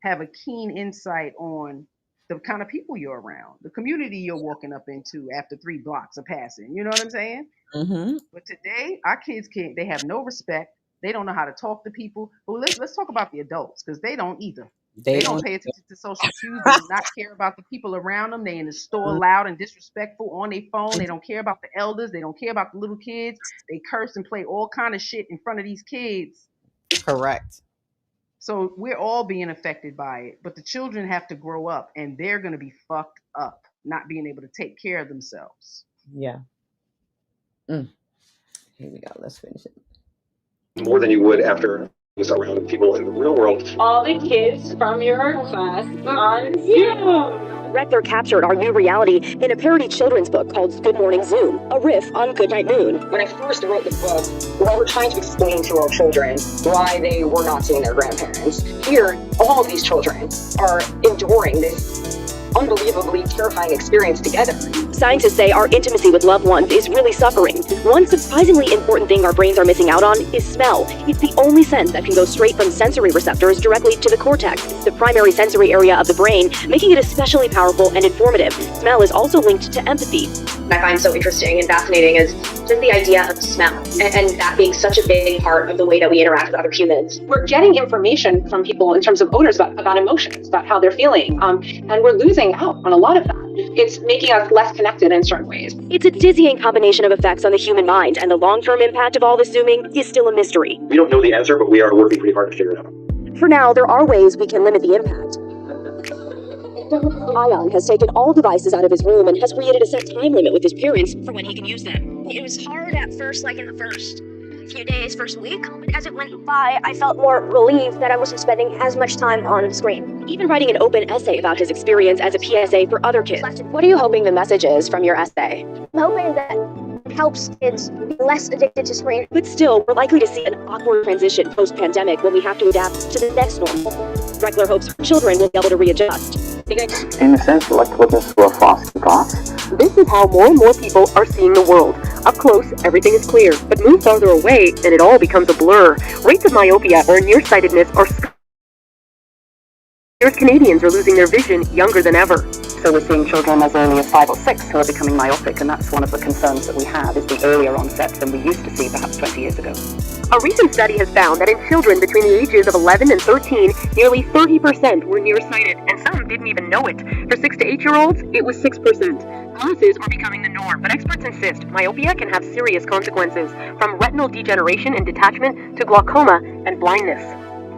have a keen insight on the kind of people you're around, the community you're walking up into after 3 blocks of passing. You know what I'm saying? Mm-hmm. But today, our kids can't. They have no respect. They don't know how to talk to people. But let's talk about the adults because they don't either. They They don't don't. pay attention to social cues. They do not care about the people around them. They in the store loud and disrespectful on their phone. They don't care about the elders. They don't care about the little kids. They curse and play all kind of shit in front of these kids. Correct. So we're all being affected by it. But the children have to grow up and they're going to be fucked up, not being able to take care of themselves. Yeah. Here we go. Let's finish it. More than you would after around people in the real world. All the kids from your class on Zoom. Rector captured our new reality in a parody children's book called Good Morning Zoom, a riff on Goodnight Moon. When I first wrote the book, we were trying to explain to our children why they were not seeing their grandparents. Here, all of these children are enduring this unbelievably terrifying experience together. Scientists say our intimacy with loved ones is really suffering. One surprisingly important thing our brains are missing out on is smell. It's the only sense that can go straight from sensory receptors directly to the cortex, the primary sensory area of the brain, making it especially powerful and informative. Smell is also linked to empathy. I find so interesting and fascinating is just the idea of smell and that being such a big part of the way that we interact with other humans. We're getting information from people in terms of odors about emotions, about how they're feeling, and we're losing out on a lot of that. It's making us less connected in certain ways. It's a dizzying combination of effects on the human mind, and the long-term impact of all this zooming is still a mystery. We don't know the answer, but we are working pretty hard to figure it out. For now, there are ways we can limit the impact. Ion has taken all devices out of his room and has created a set time limit with his parents for when he can use them. It was hard at first, like in the first few days, first week, but as it went by, I felt more relieved that I wasn't spending as much time on the screen. Even writing an open essay about his experience as a PSA for other kids. What are you hoping the message is from your essay? I'm hoping that it helps kids be less addicted to screen. But still, we're likely to see an awkward transition post-pandemic when we have to adapt to the next normal. Reckler hopes children will be able to readjust. In a sense, like looking through a frosty glass. This is how more and more people are seeing the world. Up close, everything is clear, but move farther away, and it all becomes a blur. Rates of myopia or nearsightedness are Canadians are losing their vision younger than ever. So we're seeing children as early as 5 or 6 who are becoming myopic, and that's one of the concerns that we have, is the earlier onset than we used to see perhaps 20 years ago. A recent study has found that in children between the ages of 11 and 13, nearly 30% were nearsighted, and some didn't even know it. For 6 to 8-year-olds, it was 6%. Glasses are becoming the norm, but experts insist myopia can have serious consequences, from retinal degeneration and detachment to glaucoma and blindness.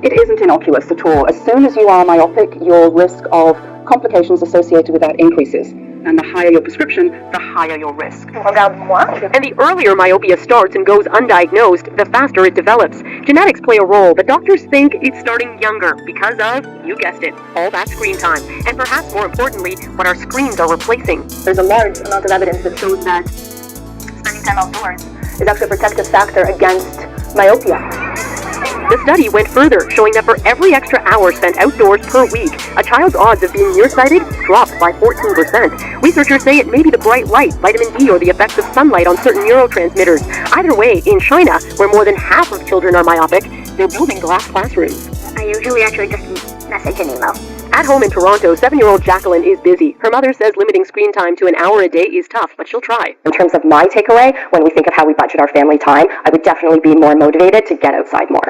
It isn't innocuous at all. As soon as you are myopic, your risk of complications associated with that increases. And the higher your prescription, the higher your risk. And the earlier myopia starts and goes undiagnosed, the faster it develops. Genetics play a role, but doctors think it's starting younger because of, you guessed it, all that screen time. And perhaps more importantly, what our screens are replacing. There's a large amount of evidence that shows that spending time outdoors is actually a protective factor against myopia. The study went further, showing that for every extra hour spent outdoors per week, a child's odds of being nearsighted dropped by 14%. Researchers say it may be the bright light, vitamin D, or the effects of sunlight on certain neurotransmitters. Either way, in China, where more than half of children are myopic, they're building glass classrooms. I usually actually just message an email. At home in Toronto, 7-year-old Jacqueline is busy. Her mother says limiting screen time to an hour a day is tough, but she'll try. In terms of my takeaway, when we think of how we budget our family time, I would definitely be more motivated to get outside more.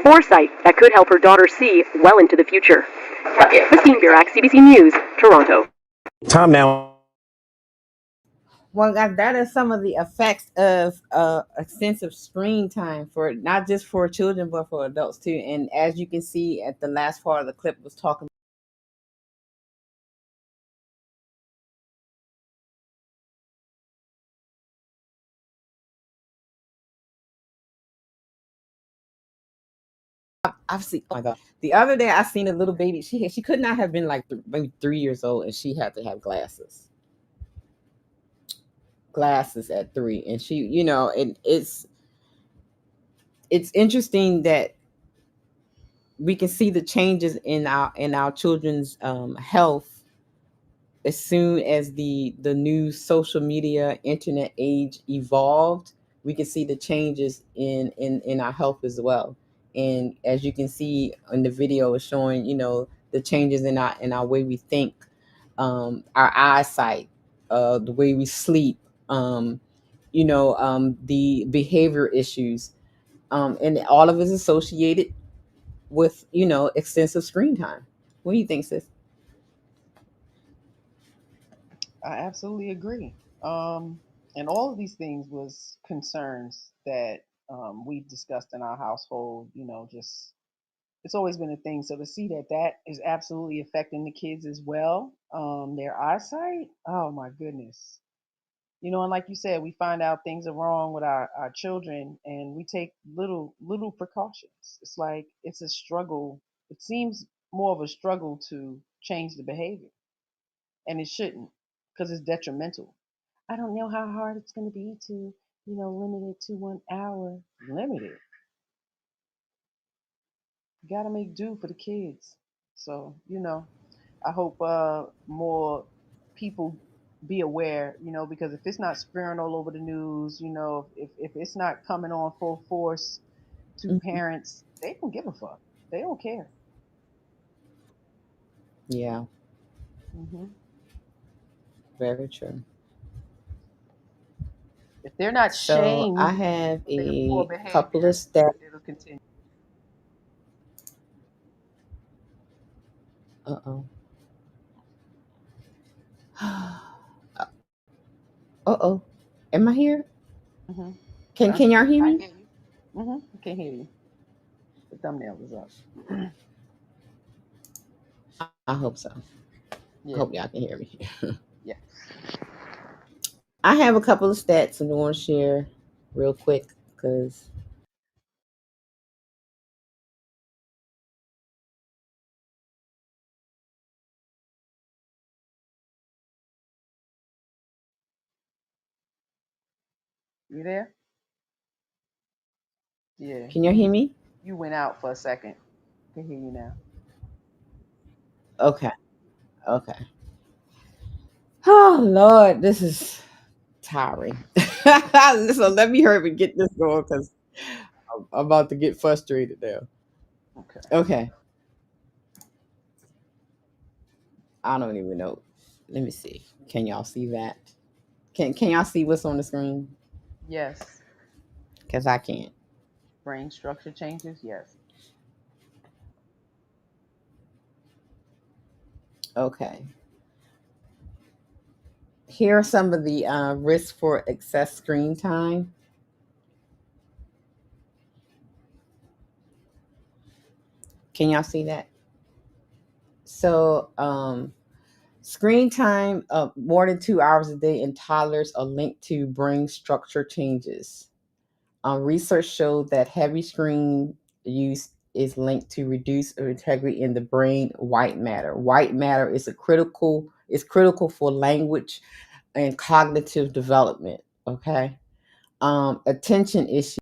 Foresight that could help her daughter see well into the future. Christine Birak, CBC News, Toronto. Time now. Well, guys, that is some of the effects of extensive screen time for not just for children but for adults too. And as you can see at the last part of the clip was talking I've seen. Oh my god! The other day I seen a little baby. She could not have been like maybe 3 years old, and she had to have glasses at 3, and she, and it's interesting that we can see the changes in our children's health as soon as the new social media internet age evolved. We can see the changes in our health as well. And as you can see in the video, is showing the changes in our way we think, our eyesight, the way we sleep, the behavior issues, and all of it is associated with extensive screen time. What do you think, sis? I absolutely agree. And all of these things was concerns that we discussed in our household. Just it's always been a thing. So to see that is absolutely affecting the kids as well, their eyesight. Oh my goodness. And like you said, we find out things are wrong with our children, and we take little precautions. It's like it's a struggle. It seems more of a struggle to change the behavior, and it shouldn't, because it's detrimental. I don't know how hard it's going to be to, limit it to 1 hour. Limit it. You got to make do for the kids. So, I hope more people be aware, because if it's not spreading all over the news, if it's not coming on full force to parents, they don't give a fuck. They don't care. Yeah, Hmm. very true. If they're not So I shamed have for their poor a couple of behavior, steps. it'll continue. Uh-oh. Uh-oh. Am I here? Hmm. Can y'all hear I me? hear you. I can't hear you. The thumbnail is up. I hope so. I Yeah. hope y'all can hear me. Yeah. I have a couple of stats I want to share real quick because You there? Yeah. can y'all hear me? You went out for a second. Can hear you now. Okay. Okay. Oh Lord, this is tiring. So let me hurry and get this going because I'm about to get frustrated now. Okay. Okay. I don't even know. Let me see. Can y'all see that? Can y'all see what's on the screen? Yes. Because I can't. Brain structure changes. Yes. Okay. Here are some of the risks for excess screen time. Can y'all see that? So, screen time of more than 2 hours a day in toddlers are linked to brain structure changes. Research showed that heavy screen use is linked to reduced integrity in the brain white matter. White matter is critical for language and cognitive development. Okay. Attention issues.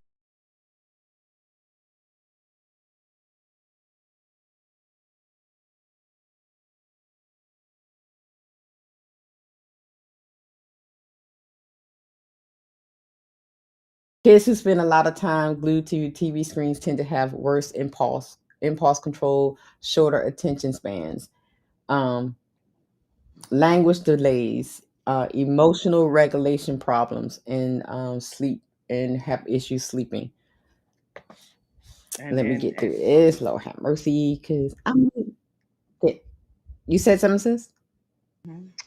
Kids who spend a lot of time glued to TV screens tend to have worse impulse control, shorter attention spans, um, language delays, emotional regulation problems, and sleep and have issues sleeping. And Let me and get through and this. Lord have mercy, because you said something, sis.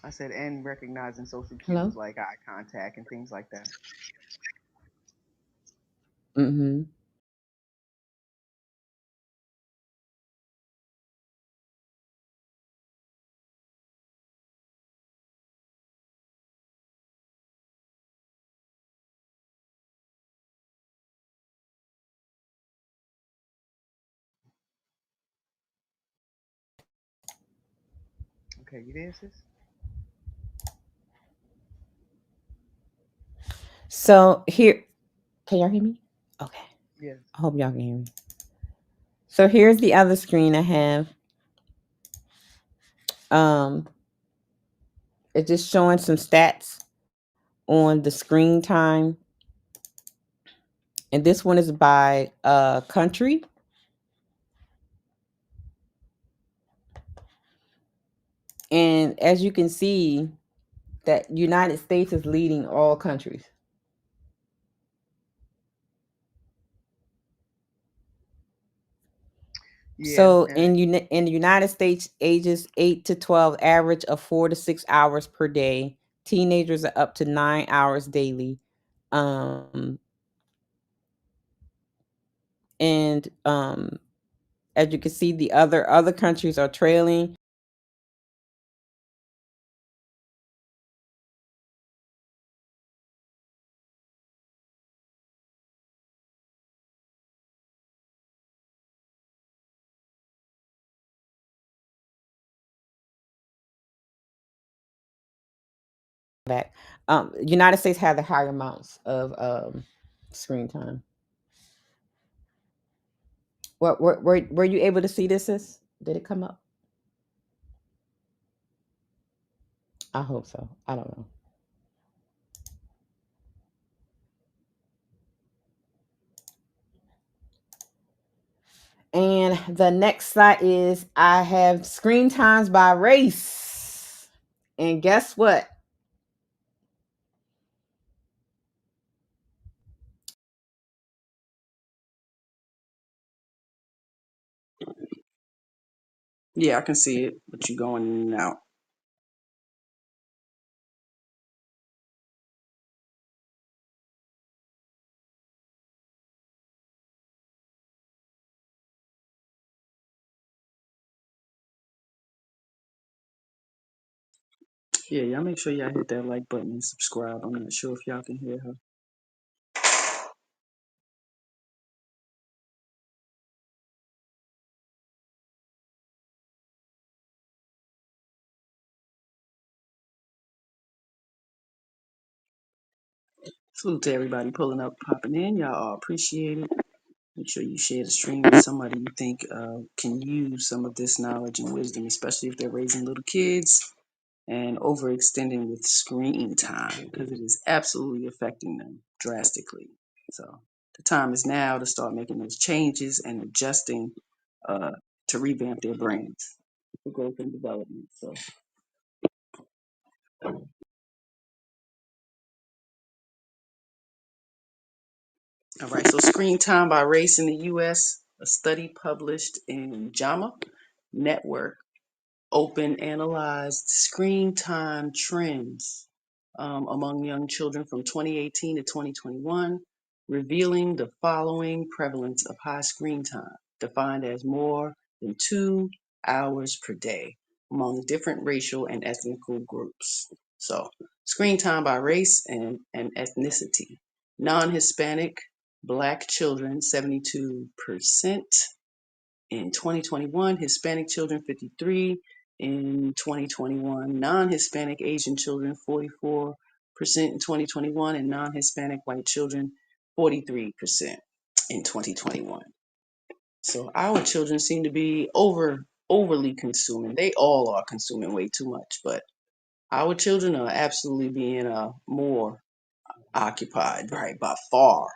I said, and recognizing social Hello. cues like eye contact and things like that. Mm-hmm. Okay, you there, sis? So here, can y'all hear me? Okay. Yes. I hope y'all can hear me. So here's the other screen I have. It's just showing some stats on the screen time. And this one is by country. And as you can see, that United States is leading all countries. Yeah. So in the United States, ages 8 to 12 average of 4 to 6 hours per day. Teenagers are up to 9 hours daily. And as you can see, the other countries are trailing. Back. United States had the higher amounts of screen time. Were you able to see this? Did it come up? I hope so. I don't know. And the next slide is I have screen times by race. And guess what? Yeah, I can see it, but you going in and out. Yeah, y'all make sure y'all hit that like button and subscribe. I'm not sure if y'all can hear her. Salute to everybody pulling up, popping in. Y'all all appreciate it. Make sure you share the stream with somebody you think can use some of this knowledge and wisdom, especially if they're raising little kids and overextending with screen time, because it is absolutely affecting them drastically. So the time is now to start making those changes and adjusting to revamp their brains for growth and development. So, all right. So screen time by race in the U.S. A study published in JAMA Network Open analyzed screen time trends among young children from 2018 to 2021, revealing the following prevalence of high screen time, defined as more than 2 hours per day among different racial and ethnical groups. So, screen time by race and ethnicity. Non-Hispanic Black children, 72%. In 2021, Hispanic children 53. In 2021, non-Hispanic Asian children 44% in 2021, and non-Hispanic white children 43% in 2021. So our children seem to be overly consuming. They all are consuming way too much, but our children are absolutely being more occupied, right, by far.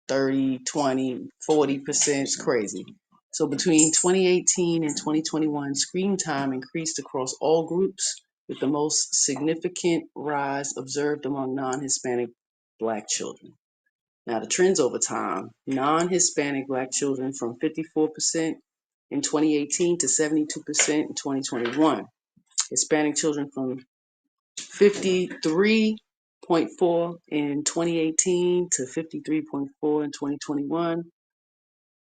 30, 20, 40% is crazy. So between 2018 and 2021, screen time increased across all groups, with the most significant rise observed among non-Hispanic Black children. Now, the trends over time: non-Hispanic Black children from 54% in 2018 to 72% in 2021. Hispanic children from 53.4 in 2018 to 53.4 in 2021,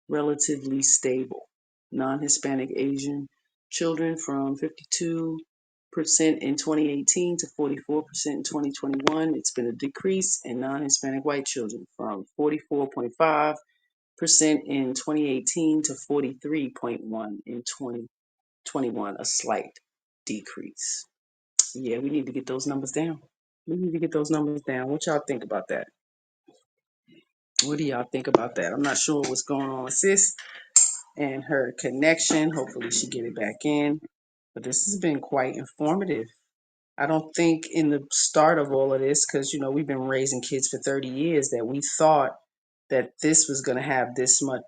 relatively stable. Non-Hispanic Asian children from 52% in 2018 to 44% in 2021. It's been a decrease. In non-Hispanic white children from 44.5% in 2018 to 43.1 in 2021, a slight decrease. Yeah, we need to get those numbers down. We need to get those numbers down. What y'all think about that? What do y'all think about that? I'm not sure what's going on with sis and her connection. Hopefully she get it back in. But this has been quite informative. I don't think in the start of all of this, because we've been raising kids for 30 years, that we thought that this was going to have this much,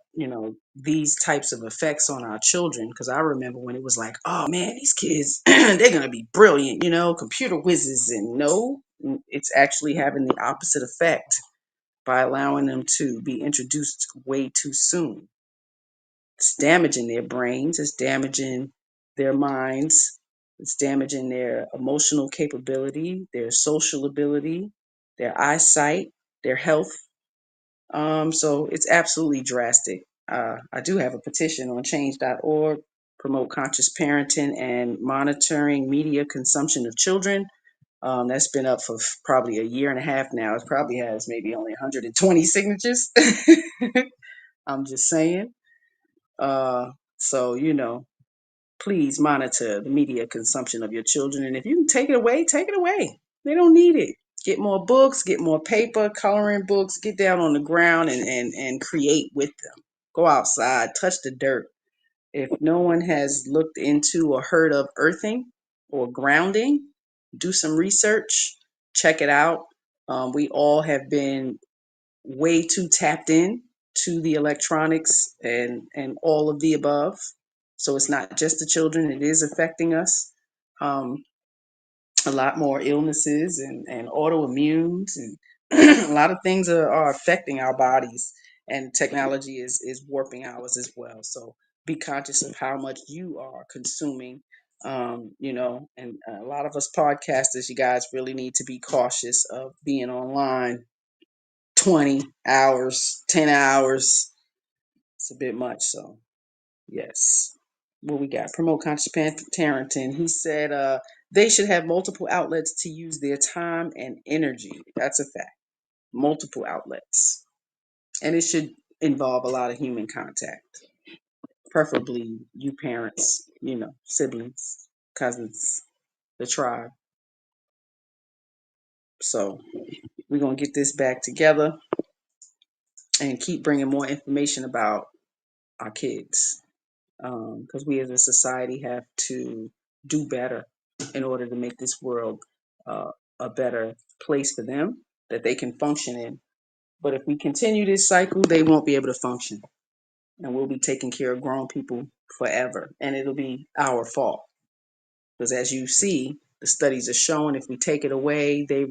these types of effects on our children. Because I remember when it was like, oh man, these kids, they're going to be brilliant, computer whizzes. And no, it's actually having the opposite effect by allowing them to be introduced way too soon. It's damaging their brains, it's damaging their minds, it's damaging their emotional capability, their social ability, their eyesight, their health. So it's absolutely drastic. I do have a petition on change.org, promote conscious parenting and monitoring media consumption of children. That's been up for probably a year and a half now. It probably has maybe only 120 signatures. I'm just saying. So, please monitor the media consumption of your children. And if you can take it away, take it away. They don't need it. Get more books, get more paper, coloring books, get down on the ground and create with them. Go outside, touch the dirt. If no one has looked into or heard of earthing or grounding, do some research, check it out. We all have been way too tapped in to the electronics and all of the above. So it's not just the children, it is affecting us. A lot more illnesses and autoimmunes and a lot of things are affecting our bodies, and technology is warping ours as well. So be conscious of how much you are consuming. And a lot of us podcasters, you guys really need to be cautious of being online 20 hours, 10 hours. It's a bit much. So, yes. What we got? Promote conscious parenting. He said they should have multiple outlets to use their time and energy. That's a fact. Multiple outlets. And it should involve a lot of human contact. Preferably you parents, siblings, cousins, the tribe. So, we're going to get this back together and keep bringing more information about our kids. Because we as a society have to do better in order to make this world a better place for them that they can function in. But if we continue this cycle, they won't be able to function, and we'll be taking care of grown people forever, and it'll be our fault. Because as you see, the studies are showing if we take it away, they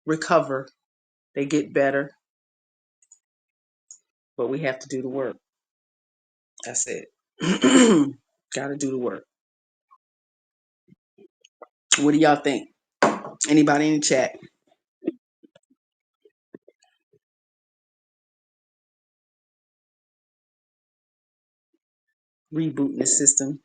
recover, they get better, but we have to do the work. That's it. Got to do the work. What do y'all think? Anybody in the chat? Rebooting the system.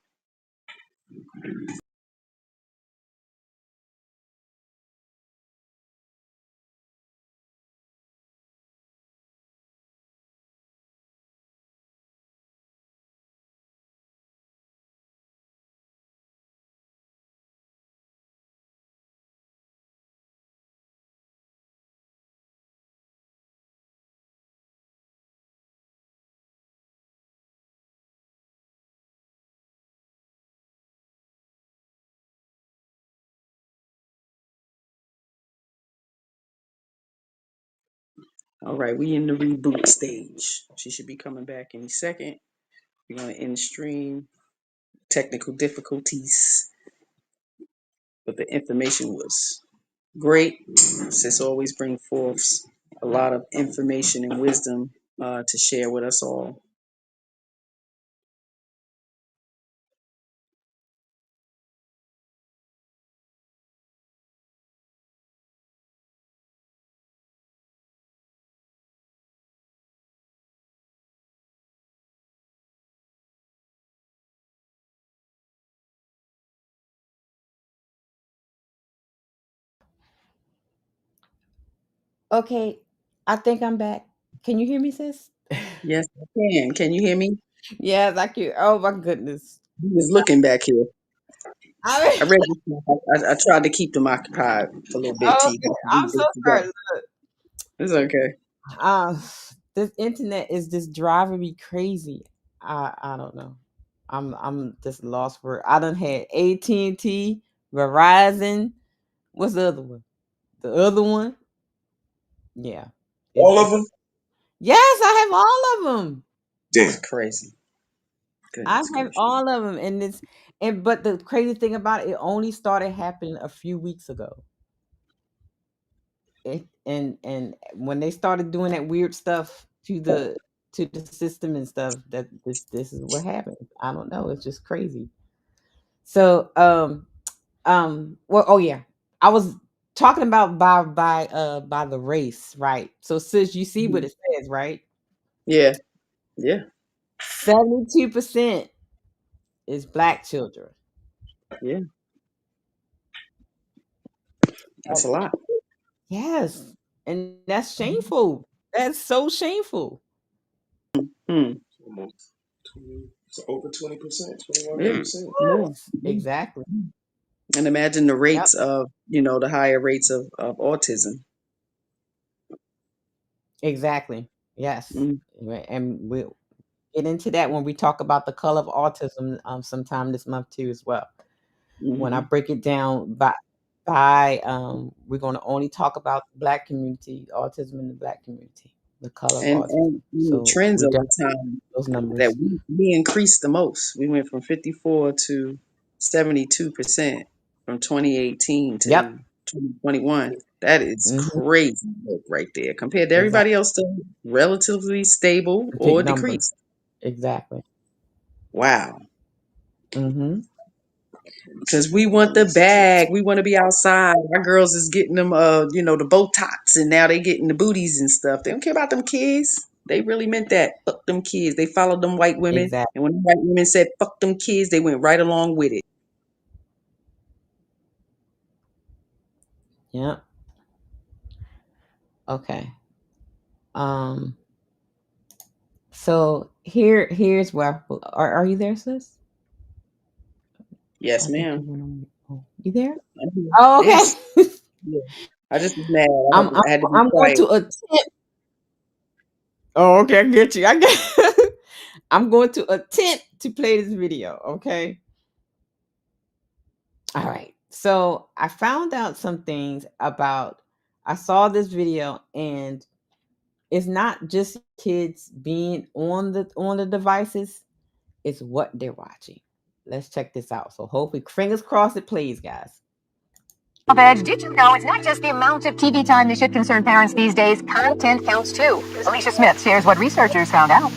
All right, we in the reboot stage. She should be coming back any second. We're gonna end the stream. Technical difficulties, but the information was great. Sis always bring forth a lot of information and wisdom to share with us all. Okay, I think I'm back. Can you hear me, sis? Yes, I can. Can you hear me? Yes, I can. Oh my goodness. He was looking back here. I I mean, read this stuff. I tried to keep them occupied for a little bit, T. okay, I'm so sorry. Look, It's okay. uh, this internet is just driving me crazy. I don't know. I'm just lost for. I done had AT&T, Verizon. What's the other one? The other one? Yeah. All of them? Yes, I have all of them. Damn. Crazy. I Goodness have gracious. all of them, but the crazy thing about it, it only started happening a few weeks ago. And when they started doing that weird stuff to the system and stuff, that this is what happened. I don't know. It's just crazy. So well, oh yeah, I was talking about by the race, right? So sis, you see what Mhm. it says, right? Yeah. Yeah. 72% is black children. Yeah. That's a Oh, lot. yes, and that's shameful. That's so shameful. Hmm. Almost 20, so over 20%, Yeah. 21%. More. Yes, exactly. And imagine the Yep, rates of, the higher rates of autism. exactly. Yes, Mm-hmm. right, and we'll get into that when we talk about the color of autism sometime this month too as well. When I Mm-hmm. break it down by we're going to only talk about the black community, autism in the black community, the color of autism. And the So trends we over definitely time those that numbers. we increased the most. We went from 54 to 72% from 2018 Yep. to 2021. That is Hmm. crazy work right there. Compared to everybody Exactly. else, still relatively stable Big or number. decreased. Exactly. Wow. Hmm. Because we want the bag. We want to be outside. Our girls is getting them, the Botox, and now they getting the booties and stuff. They don't care about them kids. They really meant that. Fuck them kids. They followed them white women, Exactly. and when the white women said "fuck them kids," they went right along with it. Yep. Okay. Um. So here's where are you there, sis? Yes, I think you ma'am. went on. Oh, you there? I'm here. Oh, Yes. okay. Yeah. I just was mad. I'm I'm I had to be I'm going quiet. to attempt. Oh, okay, I get you. I get. I'm going to attempt to play this video. Okay. All right. So I found out some things about. I saw this video, and it's not just kids being on the devices. It's what they're watching. Let's check this out. So hopefully, fingers crossed, it plays, guys. Edge, did you know it's not just the amount of TV time that should concern parents these days? Content counts too. Alicia Smith shares what researchers found out.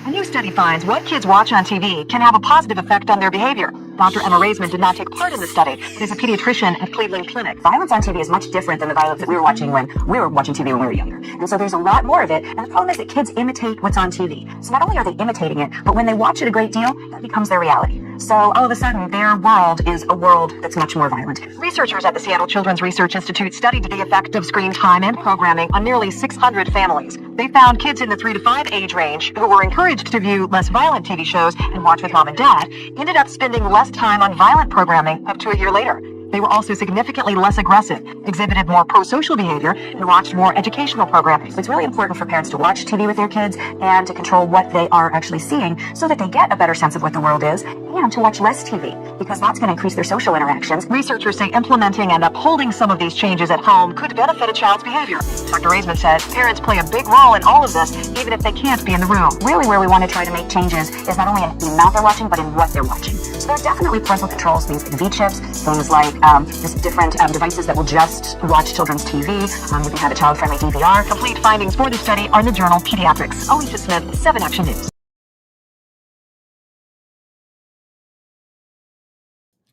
A new study finds what kids watch on TV can have a positive effect on their behavior. Dr. Emma Raisman did not take part in the study, but is a pediatrician at Cleveland Clinic. Violence on TV is much different than the violence that we were watching when we were watching TV when we were younger. And so there's a lot more of it. And the problem is that kids imitate what's on TV. So not only are they imitating it, but when they watch it a great deal, that becomes their reality. So all of a sudden, their world is a world that's much more violent. Researchers at the Seattle Children's Research Institute studied the effect of screen time and programming on nearly 600 families. They found kids in the 3 to 5 age range who were encouraged to view less violent TV shows and watch with mom and dad ended up spending less time on violent programming up to a year later. They were also significantly less aggressive, exhibited more pro-social behavior, and watched more educational programming. So it's really important for parents to watch TV with their kids and to control what they are actually seeing so that they get a better sense of what the world is, and to watch less TV because that's going to increase their social interactions. Researchers say implementing and upholding some of these changes at home could benefit a child's behavior. Dr. Raisman said parents play a big role in all of this, even if they can't be in the room. Really, where we want to try to make changes is not only in the amount they're watching, but in what they're watching. So there are definitely parental controls, things like V-chips, things like just different devices that will just watch children's TV. You can have a child-friendly DVR. Complete findings for the study are in the journal Pediatrics. Alicia Smith, 7 Action News.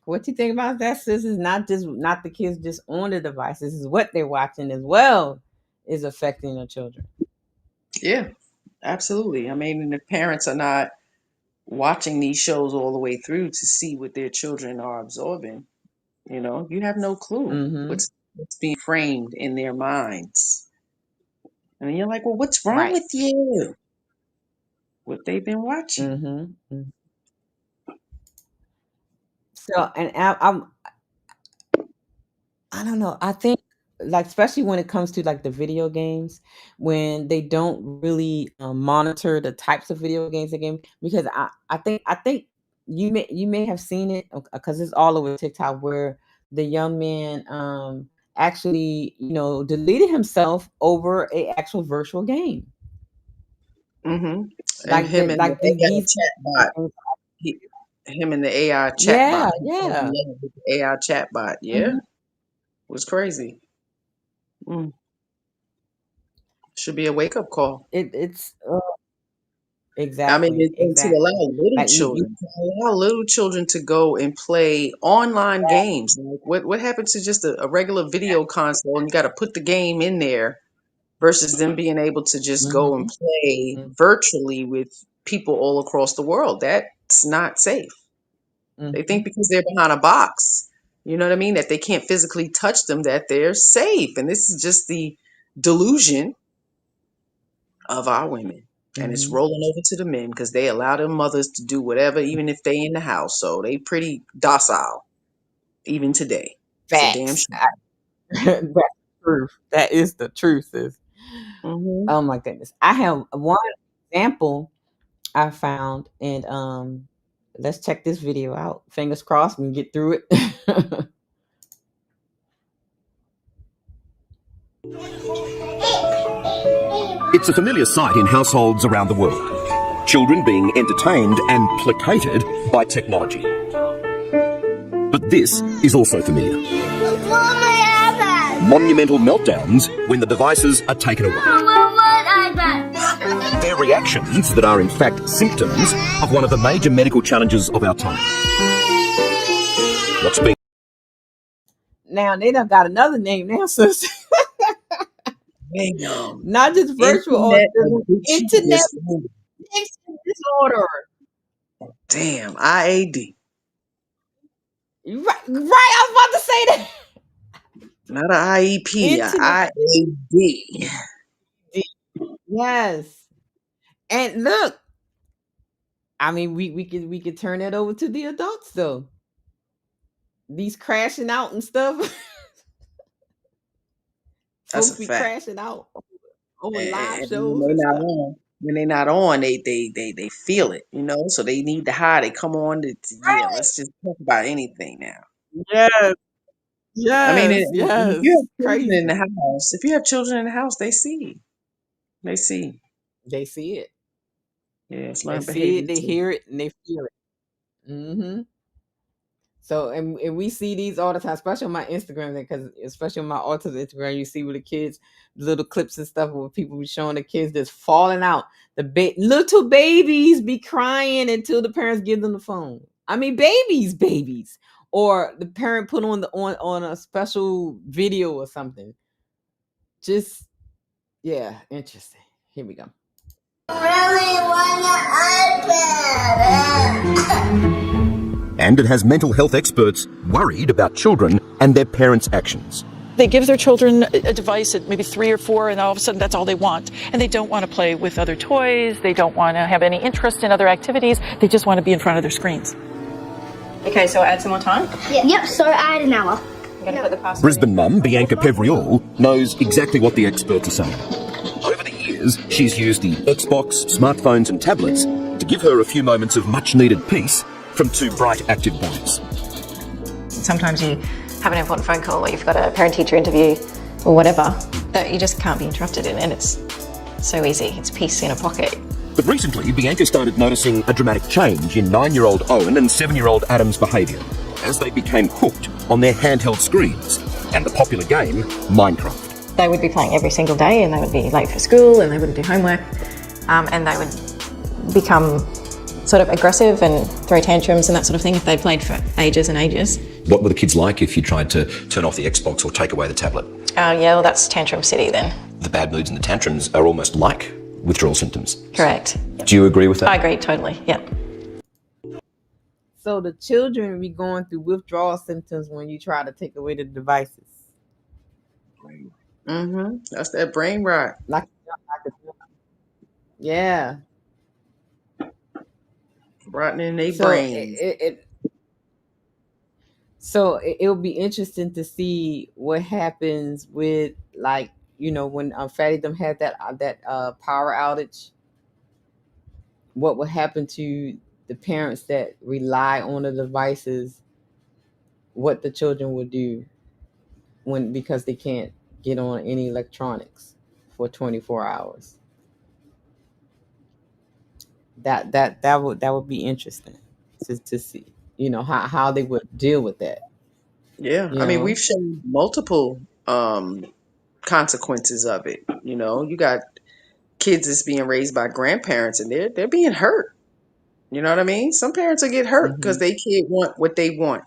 What you think about that, sis? Is not the kids just on the devices. Is what they're watching as well is affecting their children. Yeah, absolutely. I mean, and if parents are not watching these shows all the way through to see what their children are absorbing, you have no clue Mm-hmm. what's being framed in their minds. And you're like, well, what's wrong Right. with you? What they've been watching. Mm-hmm. So, and I don't know. I think, like, especially when it comes to like the video games, when they don't really monitor the types of video games they game, because I think you may have seen it because it's all over TikTok where the young man actually deleted himself over a actual virtual game. And Like him the and the like the, AI he's chatbot, he, him and the AI yeah, chatbot, he fell in yeah. love with the AI chatbot. Yeah, Hmm. it was crazy. Mm. Should be a wake up call. It's I mean, exactly, and to allow exactly. little Like you children, to go and play online games. Like, what happened to just a regular video console, and you got to put the game in there versus them being able to just go and Mhm, play mm, virtually with people all across the world? That's not safe. They think mhm, because they're behind a box, you know what I mean, that they can't physically touch them, that they're safe. And this is just the delusion of our women. And it's mhm. rolling over to the men because they allow their mothers to do whatever, even if they in the house. So they pretty docile even today. It's a damn Facts. shame. That's the truth. That is the truth, sis. Hmm. Oh my goodness. I have one example I found, and let's check this video out. Fingers crossed we can get through it. It's a familiar sight in households around the world. Children being entertained and placated by technology. But this is also familiar. Monumental meltdowns when the devices are taken away. They're reactions that are in fact symptoms of one of the major medical challenges of our time. What's being Now they done got another name now, sis. Damn. Not just virtual Internet autism, addiction internet disorder. addiction disorder. Damn. IAD. Right, right. I was about to say that. Not an IEP, a Internet IAD. addiction. Yes. And look, I mean, we could turn that over to the adults though. These crashing out and stuff. That's a Folks be fact. crashing out over live And when shows they and not stuff. on, they feel it, you know. So they need the high. They come on. Yeah, Right. let's just talk about anything now. Yes. I mean, Yes. and if you Yes. have children in Crazy. the house, they see, they see. They see it. Yeah, it's They learned see it, behavior they too. hear it, and they feel it. Hmm. So, and we see these all the time, especially on my Instagram, because especially on my autism Instagram, you see with the kids, little clips and stuff where people be showing the kids just falling out. Little babies be crying until the parents give them the phone. I mean, babies, or the parent put on a special video or something. Just yeah, interesting. Here we go. Really want an iPad. and it has mental health experts worried about children and their parents' actions. They give their children a device at maybe 3 or 4, and all of a sudden that's all they want. And they don't want to play with other toys. They don't want to have any interest in other activities. They just want to be in front of their screens. Okay, so add some more time? Yeah. Yep, so add an hour. I'm going to put the password Brisbane mum Bianca Pevriol knows exactly what the experts are saying. Over the years, she's used the Xbox, smartphones and tablets to give her a few moments of much-needed peace from two bright, active boys. Sometimes you have an important phone call or you've got a parent-teacher interview or whatever that you just can't be interrupted in, and it's so easy. It's peace in a pocket. But recently, Bianca started noticing a dramatic change in 9-year-old Owen and 7-year-old Adam's behaviour as they became hooked on their handheld screens and the popular game Minecraft. They would be playing every single day, and they would be late for school, and they wouldn't do homework, and they would become sort of aggressive and throw tantrums and that sort of thing if they played for ages and ages. What were the kids like if you tried to turn off the Xbox or take away the tablet? Yeah, well, that's tantrum city then. The bad moods and the tantrums are almost like withdrawal symptoms. Correct. Do you agree with that? I agree, totally, yeah. So the children be going through withdrawal symptoms when you try to take away the devices. Mm-hmm. That's that brain rot. Yeah. Rotting in their So brains. it So it'll be interesting to see what happens with, like, when Fatty them had that power outage. What will happen to the parents that rely on the devices? What the children will do because they can't get on any electronics for 24 hours. That would be interesting to see, how they would deal with that. Yeah, I mean, we've shown multiple consequences of it. You got kids that's being raised by grandparents, and they're being hurt. You know what I mean? Some parents will get hurt because they kid want what they want.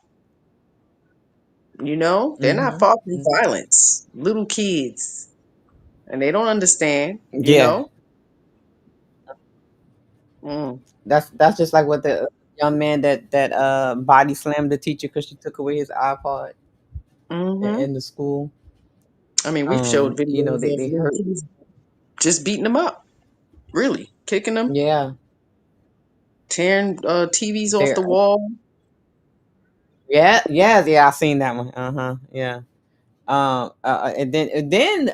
They're not far from violence. Little kids, and they don't understand. Yeah. Mm. That's just like what the young man that body slammed the teacher because she took away his iPod in the school. I mean, we've showed videos of they little hurt. kids just beating them up, really kicking them. Yeah. Tearing TVs off the wall. Yeah, I seen that one. Yeah. And then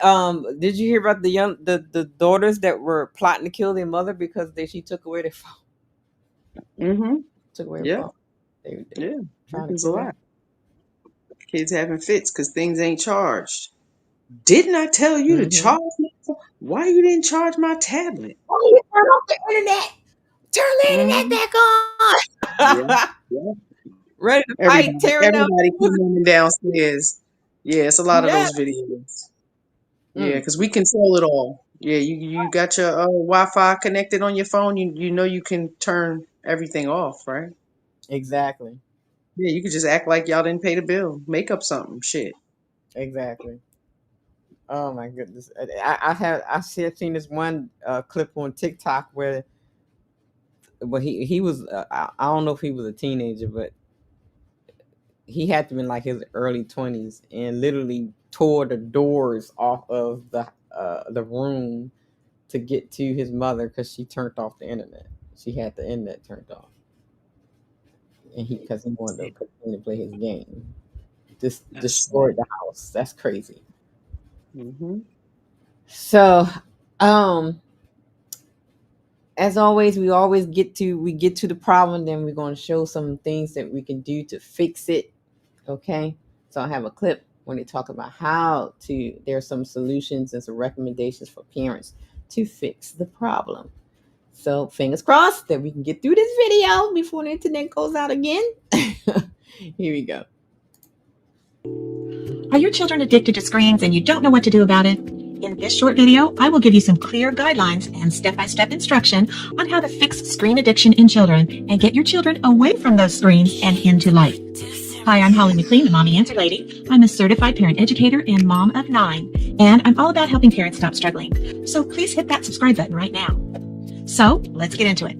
did you hear about the daughters that were plotting to kill their mother because she took away their phone? Took away her phone. They trying to Happens a kill lot. her. Kids having fits because things ain't charged. Didn't I tell you to charge my phone? Why you didn't charge my tablet? Oh, you turn off the internet. Turn the internet back on. Yeah. Ready to fight, tearing down. Everybody coming downstairs. Yeah, it's a lot of those videos. Yeah, because we control it all. Yeah, you got your Wi-Fi connected on your phone. You know you can turn everything off, right? Exactly. Yeah, you could just act like y'all didn't pay the bill. Make up something. Shit. Exactly. Oh my goodness. I've seen this one clip on TikTok where he was I don't know if he was a teenager, but he had to be in like his early 20s and literally tore the doors off of the room to get to his mother because she turned off the internet. She had the internet turned off, and because he wanted to continue to play his game. Just destroyed the house. That's crazy. So, as always, we get to the problem, then we're going to show some things that we can do to fix it. Okay, so I have a clip when they talk about there are some solutions and some recommendations for parents to fix the problem. So fingers crossed that we can get through this video before the internet goes out again. Here we go. Are your children addicted to screens and you don't know what to do about it? In this short video, I will give you some clear guidelines and step-by-step instruction on how to fix screen addiction in children and get your children away from those screens and into life. Hi, I'm Holly McLean, the Mommy Answer Lady. I'm a certified parent educator and mom of 9, and I'm all about helping parents stop struggling. So please hit that subscribe button right now. So let's get into it.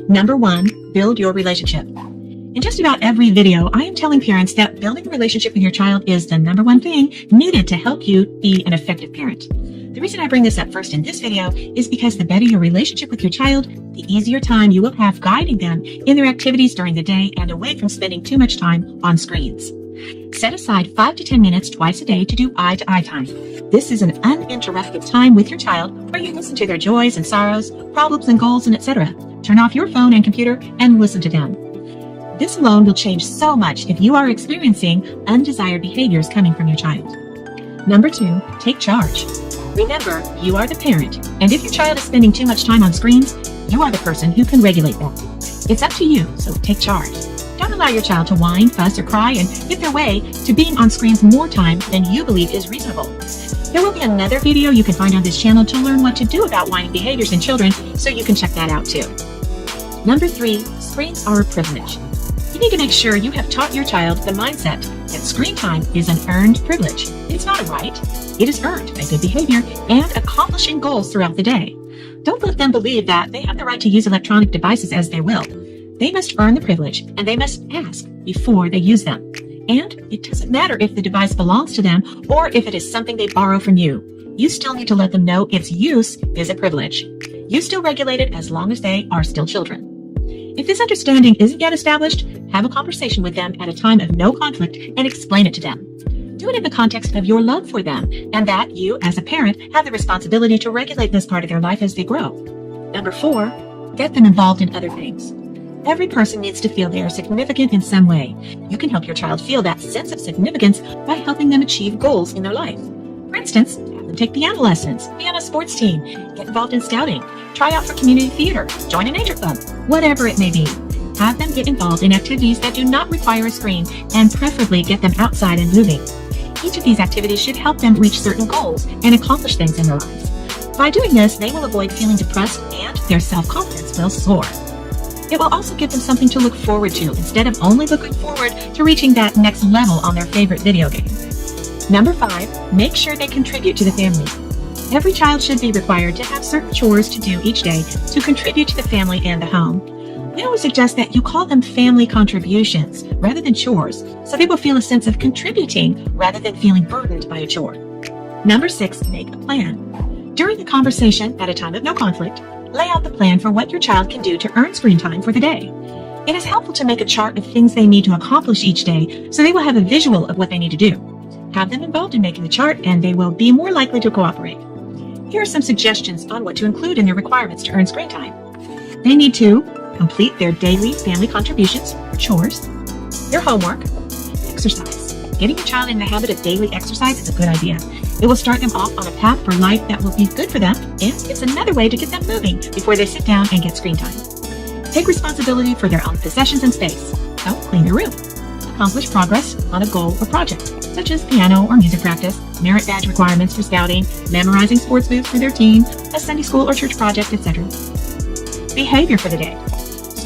Number 1, build your relationship. In just about every video, I am telling parents that building a relationship with your child is the number 1 thing needed to help you be an effective parent. The reason I bring this up first in this video is because the better your relationship with your child, the easier time you will have guiding them in their activities during the day and away from spending too much time on screens. Set aside 5 to 10 minutes twice a day to do eye-to-eye time. This is an uninterrupted time with your child where you listen to their joys and sorrows, problems and goals, and etc. Turn off your phone and computer and listen to them. This alone will change so much if you are experiencing undesired behaviors coming from your child. Number 2, take charge. Remember, you are the parent, and if your child is spending too much time on screens, you are the person who can regulate that. It's up to you, so take charge. Don't allow your child to whine, fuss, or cry and get their way to being on screens more time than you believe is reasonable. There will be another video you can find on this channel to learn what to do about whining behaviors in children, so you can check that out too. Number 3, screens are a privilege. You need to make sure you have taught your child the mindset that screen time is an earned privilege. It's not a right. It is earned by good behavior and accomplishing goals throughout the day. Don't let them believe that they have the right to use electronic devices as they will. They must earn the privilege, and they must ask before they use them. And it doesn't matter if the device belongs to them or if it is something they borrow from you. You still need to let them know its use is a privilege. You still regulate it as long as they are still children. If this understanding isn't yet established, Have a conversation with them at a time of no conflict and explain it to them. Do it in the context of your love for them and that you, as a parent, have the responsibility to regulate this part of their life as they grow. Number 4, get them involved in other things. Every person needs to feel they are significant in some way. You can help your child feel that sense of significance by helping them achieve goals in their life. For instance, have them take piano lessons, be on a sports team, get involved in scouting, try out for community theater, join a nature club, whatever it may be. Have them get involved in activities that do not require a screen and preferably get them outside and moving. Each of these activities should help them reach certain goals and accomplish things in their lives. By doing this, they will avoid feeling depressed and their self-confidence will soar. It will also give them something to look forward to instead of only looking forward to reaching that next level on their favorite video game. Number 5, make sure they contribute to the family. Every child should be required to have certain chores to do each day to contribute to the family and the home. We always suggest that you call them family contributions rather than chores, so they will feel a sense of contributing rather than feeling burdened by a chore. Number 6, make a plan. During the conversation, at a time of no conflict, lay out the plan for what your child can do to earn screen time for the day. It is helpful to make a chart of things they need to accomplish each day so they will have a visual of what they need to do. Have them involved in making the chart and they will be more likely to cooperate. Here are some suggestions on what to include in their requirements to earn screen time. They need to complete their daily family contributions or chores, their homework, exercise. Getting your child in the habit of daily exercise is a good idea. It will start them off on a path for life that will be good for them, and it's another way to get them moving before they sit down and get screen time. Take responsibility for their own possessions and space. So, clean your room. Accomplish progress on a goal or project, such as piano or music practice, merit badge requirements for scouting, memorizing sports moves for their team, a Sunday school or church project, etc. Behavior for the day.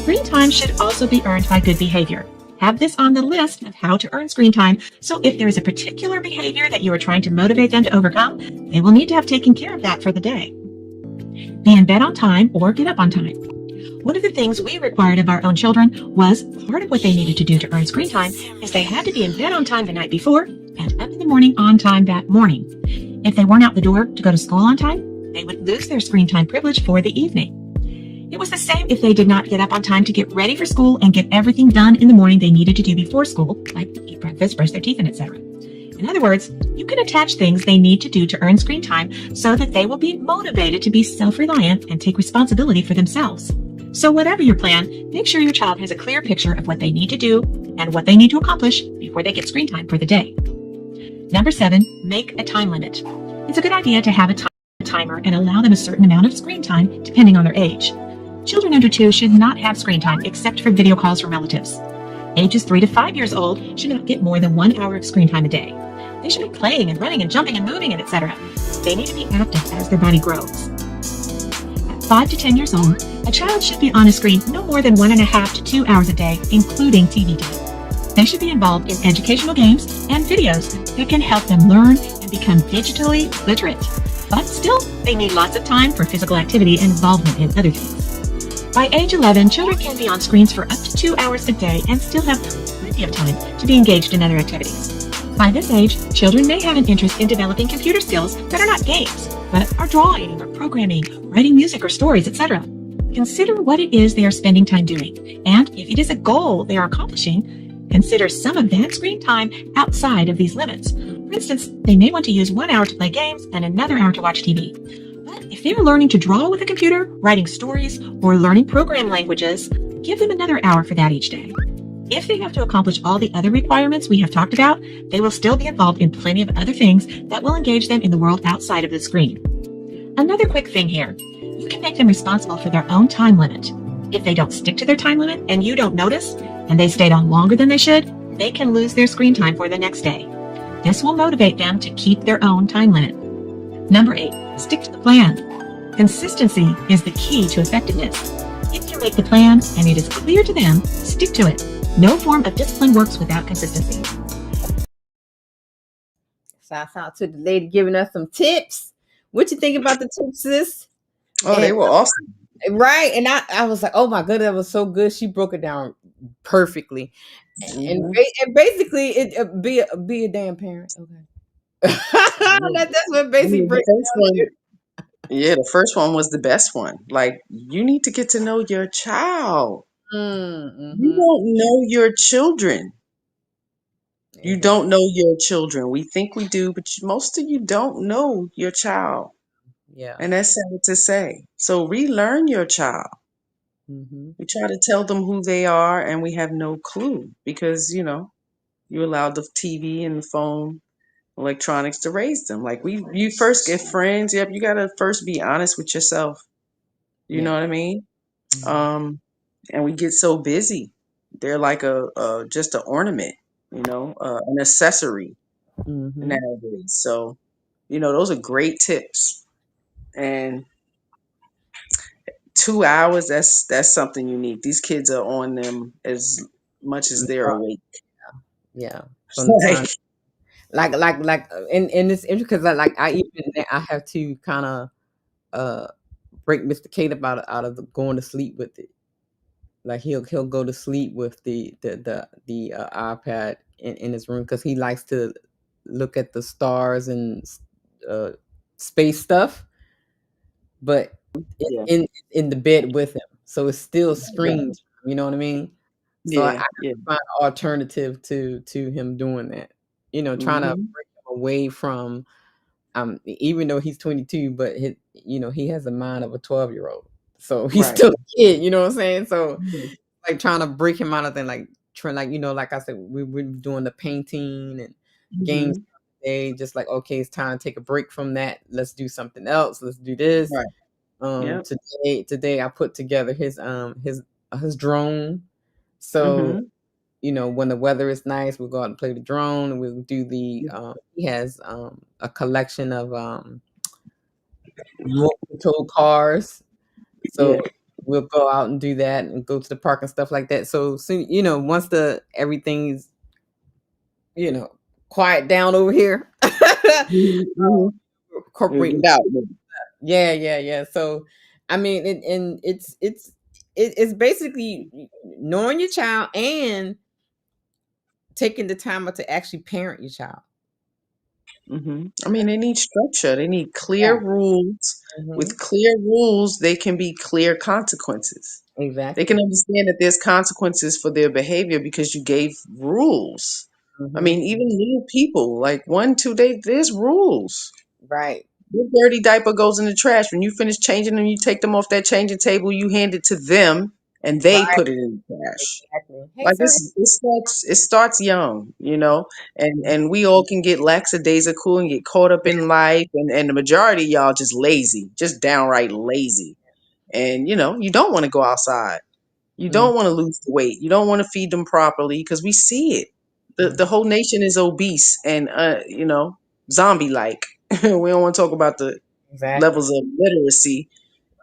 Screen time should also be earned by good behavior. Have this on the list of how to earn screen time, so if there is a particular behavior that you are trying to motivate them to overcome, they will need to have taken care of that for the day. Be in bed on time or get up on time. One of the things we required of our own children was part of what they needed to do to earn screen time is they had to be in bed on time the night before and up in the morning on time that morning. If they weren't out the door to go to school on time, they would lose their screen time privilege for the evening. It was the same if they did not get up on time to get ready for school and get everything done in the morning they needed to do before school, like eat breakfast, brush their teeth, and etc. In other words, you can attach things they need to do to earn screen time so that they will be motivated to be self-reliant and take responsibility for themselves. So whatever your plan, make sure your child has a clear picture of what they need to do and what they need to accomplish before they get screen time for the day. Number 7, make a time limit. It's a good idea to have a timer and allow them a certain amount of screen time depending on their age. Children under 2 should not have screen time except for video calls from relatives. Ages 3 to 5 years old should not get more than 1 hour of screen time a day. They should be playing and running and jumping and moving and etc. They need to be active as their body grows. At 5 to 10 years old, a child should be on a screen no more than 1.5 to 2 hours a day, including TV time. They should be involved in educational games and videos that can help them learn and become digitally literate. But still, they need lots of time for physical activity and involvement in other things. By age 11, children can be on screens for up to 2 hours a day and still have plenty of time to be engaged in other activities. By this age, children may have an interest in developing computer skills that are not games, but are drawing or programming, writing music or stories, etc. Consider what it is they are spending time doing, and if it is a goal they are accomplishing, consider some of that screen time outside of these limits. For instance, they may want to use 1 hour to play games and another hour to watch TV. But if they are learning to draw with a computer, writing stories, or learning program languages, give them another hour for that each day. If they have to accomplish all the other requirements we have talked about, they will still be involved in plenty of other things that will engage them in the world outside of the screen. Another quick thing here, you can make them responsible for their own time limit. If they don't stick to their time limit and you don't notice, and they stayed on longer than they should, they can lose their screen time for the next day. This will motivate them to keep their own time limit. Number 8, stick to the plan. Consistency is the key to effectiveness. If you make the plan and it is clear to them, stick to it. No form of discipline works without consistency. Shout out to the lady giving us some tips. What you think about the tips, sis? Oh, they were awesome. Right. And I was like, oh my goodness, that was so good. She broke it down perfectly. And basically, it be a damn parent. Okay. That's what basically breaks it down. Yeah, the first one was the best one. Like, you need to get to know your child. You don't know your children. You don't know your children. We think we do, but most of you don't know your child. Yeah. And that's sad to say. So relearn your child. Mm-hmm. We try to tell them who they are, and we have no clue because, you allowed the TV and the phone, electronics to raise them. Like you first get friends. Yep, you gotta first be honest with yourself. You know Yeah. what I mean? Mm-hmm. And we get so busy. They're like a just an ornament, an accessory Mm-hmm. nowadays. So, those are great tips. And 2 hours, that's something unique. These kids are on them as much as they're awake. Yeah. From the Like, time, and it's interesting because I have to kind of break Mr. Kate out of going to sleep with it. Like he'll go to sleep with the iPad in his room because he likes to look at the stars and uh, space stuff, but yeah, in the bed with him, so it's still right. screen time. You know what I mean? So I Yeah, have yeah. to find an alternative to him doing that. Trying to Hmm. break him away from even though he's 22, but he has the mind of a 12-year-old, so he's Right. still a kid. You know what I'm saying? So Mhm. like trying to break him out of thing, like trying, like like I said, we're doing the painting and games Mhm. today. Just like, okay, it's time to take a break from that. Let's do something else. Let's do this. Right. Yep. Today I put together his drone. So Mhm. when the weather is nice, we'll go out and play the drone, and we'll do the he has a collection of remote control cars. Yeah. So we'll go out and do that and go to the park and stuff like that. So soon, once everything's, you know, quiet down over here, Mhm. Mhm. We'll incorporate. get out. Yeah, yeah, yeah. So I mean, and it's basically knowing your child and taking the time out to actually parent your child. I mean, they need structure. They need clear Yeah. rules. Hmm. With clear rules, they can be clear consequences. They can Exactly. understand that there's consequences for their behavior because you gave rules. I Hmm. mean, even little people, like 1, 2, there's rules. Right. Your dirty diaper goes in the trash. When you finish changing them, you take them off that changing table, you hand it to them, and they Right. put it in the trash. Exactly. Hey, Like sir. it starts young, and we all can get lackadaisical and get caught up in life, and the majority of y'all just lazy, just downright lazy. And you don't want to go outside. You Mm-hmm. don't want to lose the weight. You don't want to feed them properly because we see it. The whole nation is obese and zombie like. We don't want to talk about the Exactly. levels of literacy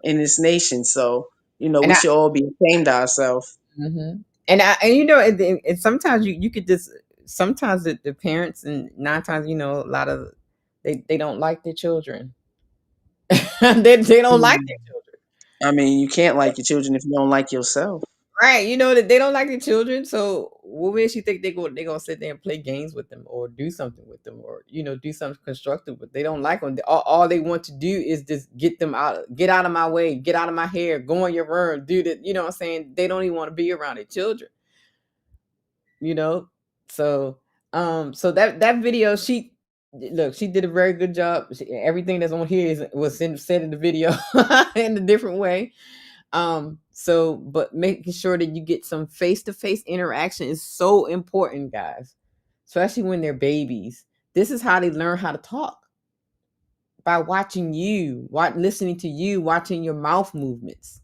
in this nation. So, And we I should all be ashamed of ourselves. Mhm. And sometimes you could just sometimes the parents and 9 times, a lot of they don't like their children. They don't like their children. I mean, you can't like your children if you don't like yourself. Right, that they don't like their children, so what makes you think they gonna sit there and play games with them or do something with them or, do something constructive, but they don't like them. All they want to do is just get out of my way, get out of my hair, go in your room, do that, what I'm saying? They don't even want to be around their children. you know so so that video, she did a very good job. Everything that's on here was said in the video in a different way. So but making sure that you get some face-to-face interaction is so important, guys, especially when they're babies. This is how they learn how to talk, by watching listening to you, watching your mouth movements.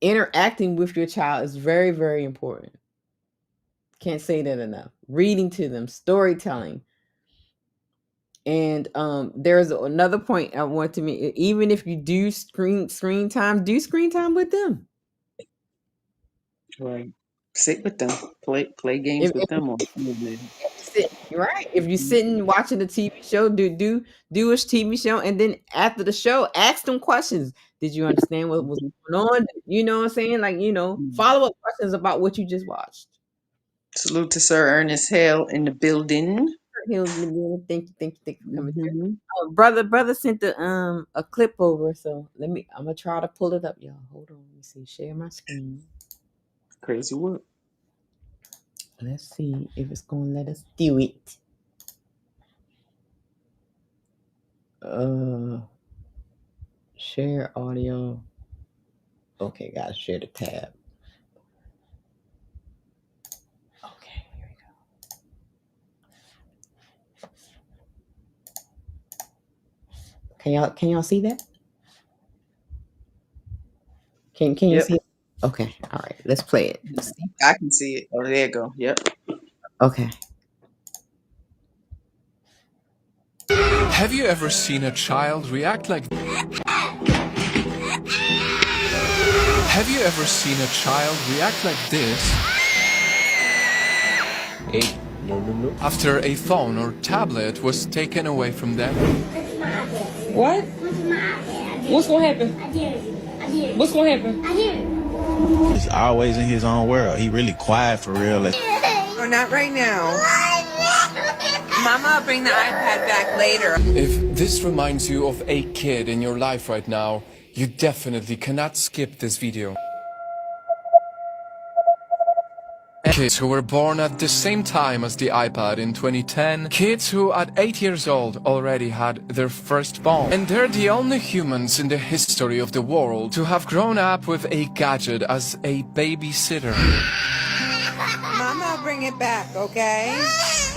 Interacting with your child is very, very important. Can't say that enough. Reading to them, storytelling. And there's another point I want to make. Even if you do screen time, do screen time with them. Right. Sit with them. Play games If, with if, them on. you're right. If you're sitting watching a TV show, do a TV show, and then after the show, ask them questions. Did you understand what was going on? You know what I'm saying? Like, follow up questions about what you just watched. Salute to Sir Ernest Hale in the building. Thank you for coming through. Mm-hmm. Oh, brother sent a clip over, so I'm gonna try to pull it up, y'all. Hold on, let me see. Share my screen. Crazy work. Let's see if it's gonna let us do it. Share audio. Okay, guys, share the tab. Okay, here we go. Can y'all see that? Can you Yep. see it? Okay, all right. Let's play it. Let's see. I can see it. Oh, there you go. Yep. Okay. Have you ever seen a child react like Have you ever seen a child react like this after a phone or tablet was taken away from them? What? What's gonna happen? What's gonna happen? He's always in his own world. He really quiet for real. Oh, not right now. Mama, I'll bring the iPad back later. If this reminds you of a kid in your life right now, you definitely cannot skip this video. Kids who were born at the same time as the iPad in 2010, kids who at 8 years old already had their first phone. And they're the only humans in the history of the world to have grown up with a gadget as a babysitter. Mama, I'll bring it back, okay?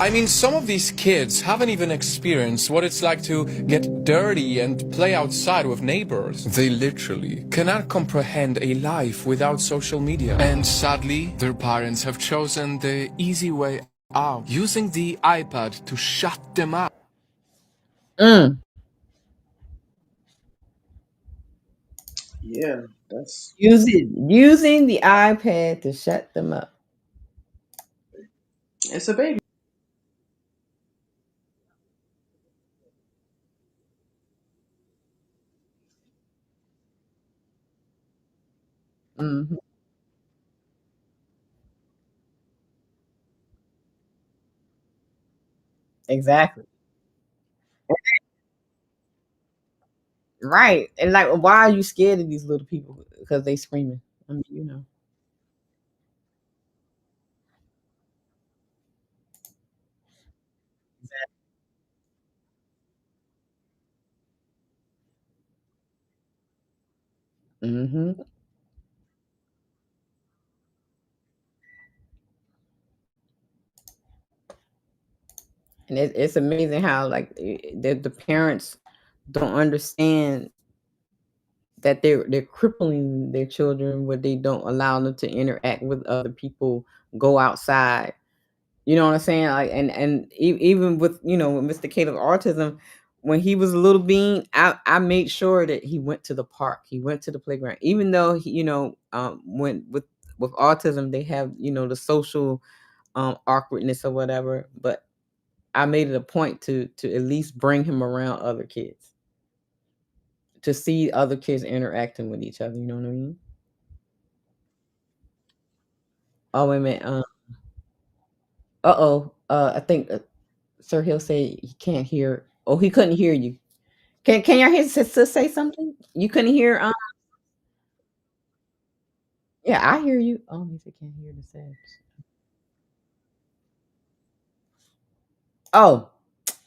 I mean, some of these kids haven't even experienced what it's like to get dirty and play outside with neighbors. They literally cannot comprehend a life without social media. And sadly, their parents have chosen the easy way out, using the iPad to shut them up. Yeah, that's Using the iPad to shut them up. it's a baby. Mm-hmm. Exactly. Right. And like, why are you scared of these little people? Because they screaming. I mean, you know. Mm-hmm. And it's amazing how like the parents don't understand that they're crippling their children where they don't allow them to interact with other people, go outside. You know what I'm saying? Like, even with with Mr. Caleb autism, when he was a little bean, I made sure that he went to the park, he went to the playground, even though he, when with autism they have the social awkwardness or whatever, but I made it a point to at least bring him around other kids, to see other kids interacting with each other. You know what I mean? Oh wait a minute. I think Sir Hill said he can't hear. Oh, he couldn't hear you. Can y'all hear sister say something? You couldn't hear. Yeah, I hear you. Oh, he said can't hear the says. Oh,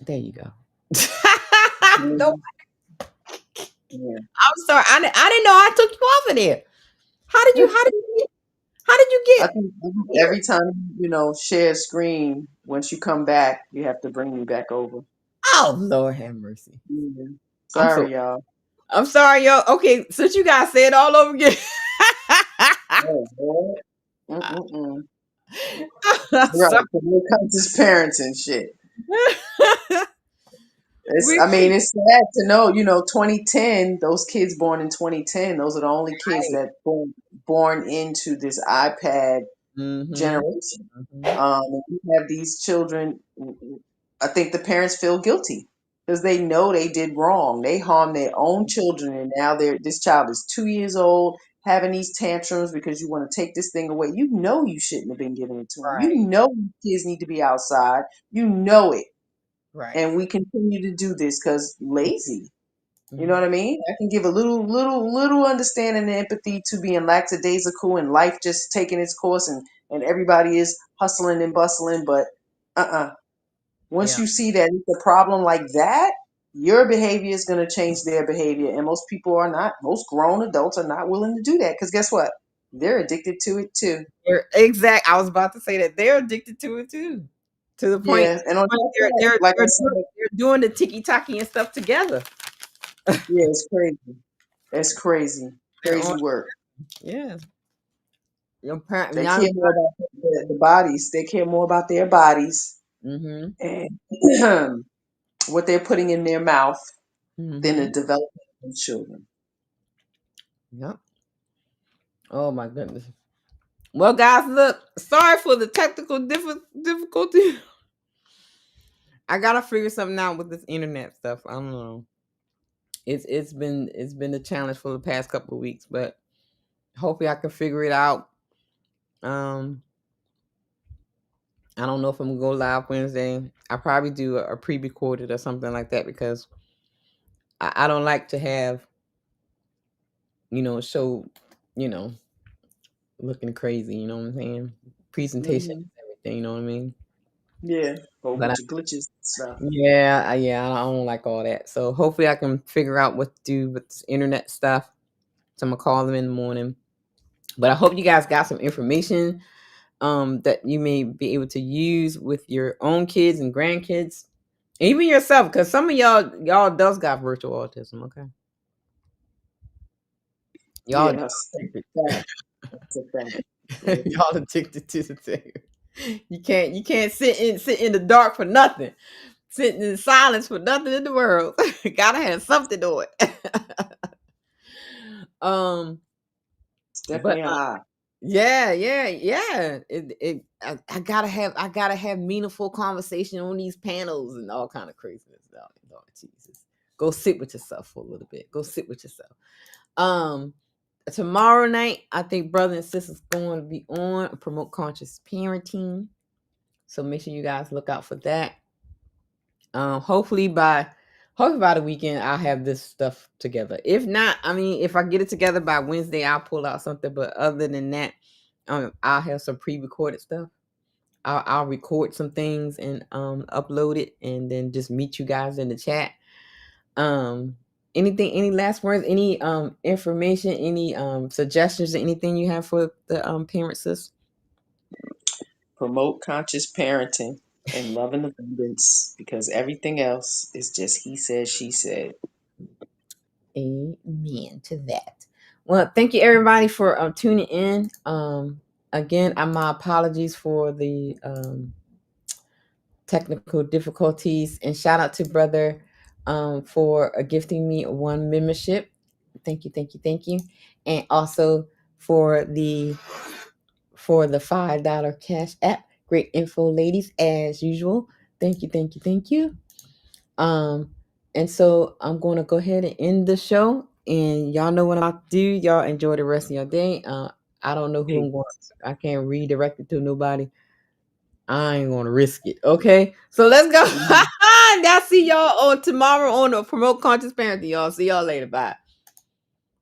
there you go. No, Yeah. I'm sorry. I didn't know I took you off of there. How did you I get think here? every time share a screen, once you come back, you have to bring me back over. Oh, Lord have mercy. Yeah. I'm so Sorry, y'all. I'm sorry, yo. Okay, since you guys say it all over again. Oh, Lord. Mm-mm-mm. I'm Right. sorry. So when it comes to parents and shit. I mean, it's sad to know, 2010, those kids born in 2010, those are the only kids Right. that born into this iPad Mm-hmm. generation. Mm-hmm. And you have these children. I think the parents feel guilty because they know they did wrong. They harmed their own children, and now this child is 2 years old having these tantrums because you want to take this thing away. You know you shouldn't have been giving it to them. You Right. know kids need to be outside. You know it. Right. And we continue to do this because lazy. You know what I mean? I can give a little understanding and empathy to being lackadaisical and life just taking its course and everybody is hustling and bustling. But once you see that it's a problem like that, your behavior is going to change their behavior. And most people are not, most grown adults are not willing to do that because guess what? They're addicted to it too. Exactly. I was about to say that they're addicted to it too. To the point, and on they're like I said, doing the tiki-taki and stuff together. Yeah, it's crazy. It's crazy. Crazy work. Yeah. They care more about the bodies. They care more about their bodies and what they're putting in their mouth than the development of children. Yep. Oh my goodness. Well, guys, look. Sorry for the technical difficulty. I gotta figure something out with this internet stuff. I don't know. It's been a challenge for the past couple of weeks, but hopefully I can figure it out. I don't know if I'm gonna go live Wednesday. I probably do a pre-recorded or something like that because I don't like to have, show, looking crazy. You know what I'm saying? Presentation, and everything. You know what I mean? Yeah, whole bunch of glitches and stuff. Yeah, I don't like all that. So hopefully I can figure out what to do with this internet stuff. So I'm gonna call them in the morning. But I hope you guys got some information that you may be able to use with your own kids and grandkids, even yourself, because some of y'all does got virtual autism. Okay, y'all y'all addicted to the thing. You can't sit in the dark for nothing. Sitting in silence for nothing in the world. Gotta have something to it. Definitely high. Yeah. I gotta have meaningful conversation on these panels and all kind of craziness. Oh, Jesus. Go sit with yourself for a little bit. Go sit with yourself. Tomorrow night, I think brother and sister's going to be on Promote Conscious Parenting. So make sure you guys look out for that. Hopefully by the weekend I'll have this stuff together. If not, if I get it together by Wednesday, I'll pull out something. But other than that, I'll have some pre-recorded stuff. I'll record some things and upload it, and then just meet you guys in the chat. Any last words? Any information? Any suggestions? Anything you have for the parents, sis? Promote conscious parenting and love and abundance, because everything else is just he said, she said. Amen to that. Well, thank you everybody for tuning in. Again, my apologies for the technical difficulties, and shout out to brother for gifting me one membership. Thank you, and also for the $5 cash app. Great info, ladies, as usual. Thank you. And so I'm going to go ahead and end the show, and y'all know what I'm about to do. Y'all enjoy the rest of your day. I don't know who I'm going to. I can't redirect it to nobody. I ain't going to risk it. Okay, so let's go. I'll see y'all on tomorrow on the Promote Conscious Parenting. Y'all see y'all later. Bye.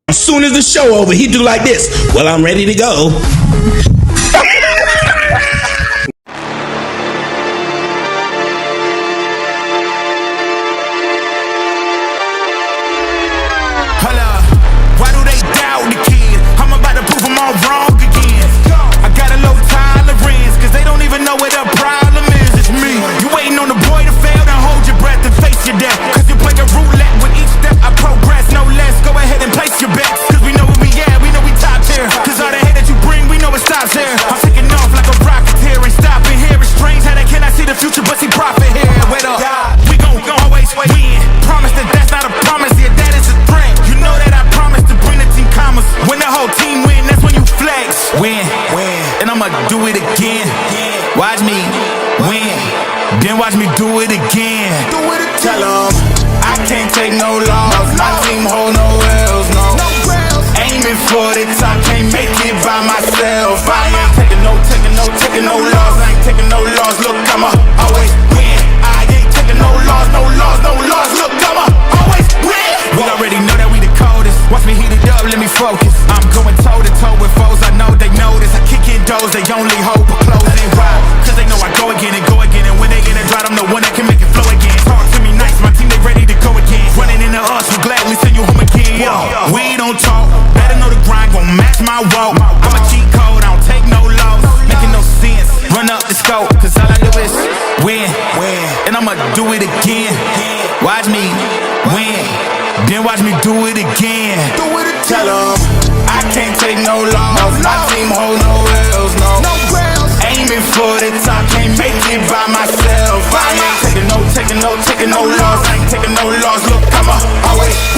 As soon as the show over, he do like this. Well, I'm ready to go. Wrong again. I got a low tolerance, cause they don't even know what the problem is. It's me. You waiting on the boy to fail, then hold your breath and face your death. Cause you play a roulette with each step I progress, no less. Go ahead and place your bets, cause we know where we at, we know we top tier. Cause all the hate that you bring, we know it stops here. I'm taking off like a rocket here, ain't stopping here. It's strange how they cannot see the future but see profit here. Wait up, we gon' always win. Promise that that's not a promise, yeah, that is a threat. You know that I promise to bring the team commas. When the whole team win, that's when you flex. Win, and I'ma do it again. Watch me win, then watch me do it again. Tell them I can't take no loss. My team hold no L's, no. Aiming for the top, can't make it by myself. I ain't taking no loss. I ain't taking no loss. Look, I'ma always win. I ain't taking no loss. Watch me heat it up, let me focus. I'm going toe to toe with foes, I know they notice. I kick in doors, they only hope for closing. Why? Cause they know I go again and go again. And when they get it dry, I'm the one that can make it flow again. Talk to me nice, my team, they ready to go again. Running into us, we'll gladly send you home again. We don't talk, better know the grind gon' match my walk. I'm a cheat code, I don't take no loss. Making no sense, run up the scope. Cause all I do is win. And I'ma do it again. Watch me win, then watch me do it again. Tell 'em I can't take no loss. My team hold no L's, no. Aiming for the top, can't make it by myself. I ain't taking no loss. I ain't taking no loss. Look, I'ma always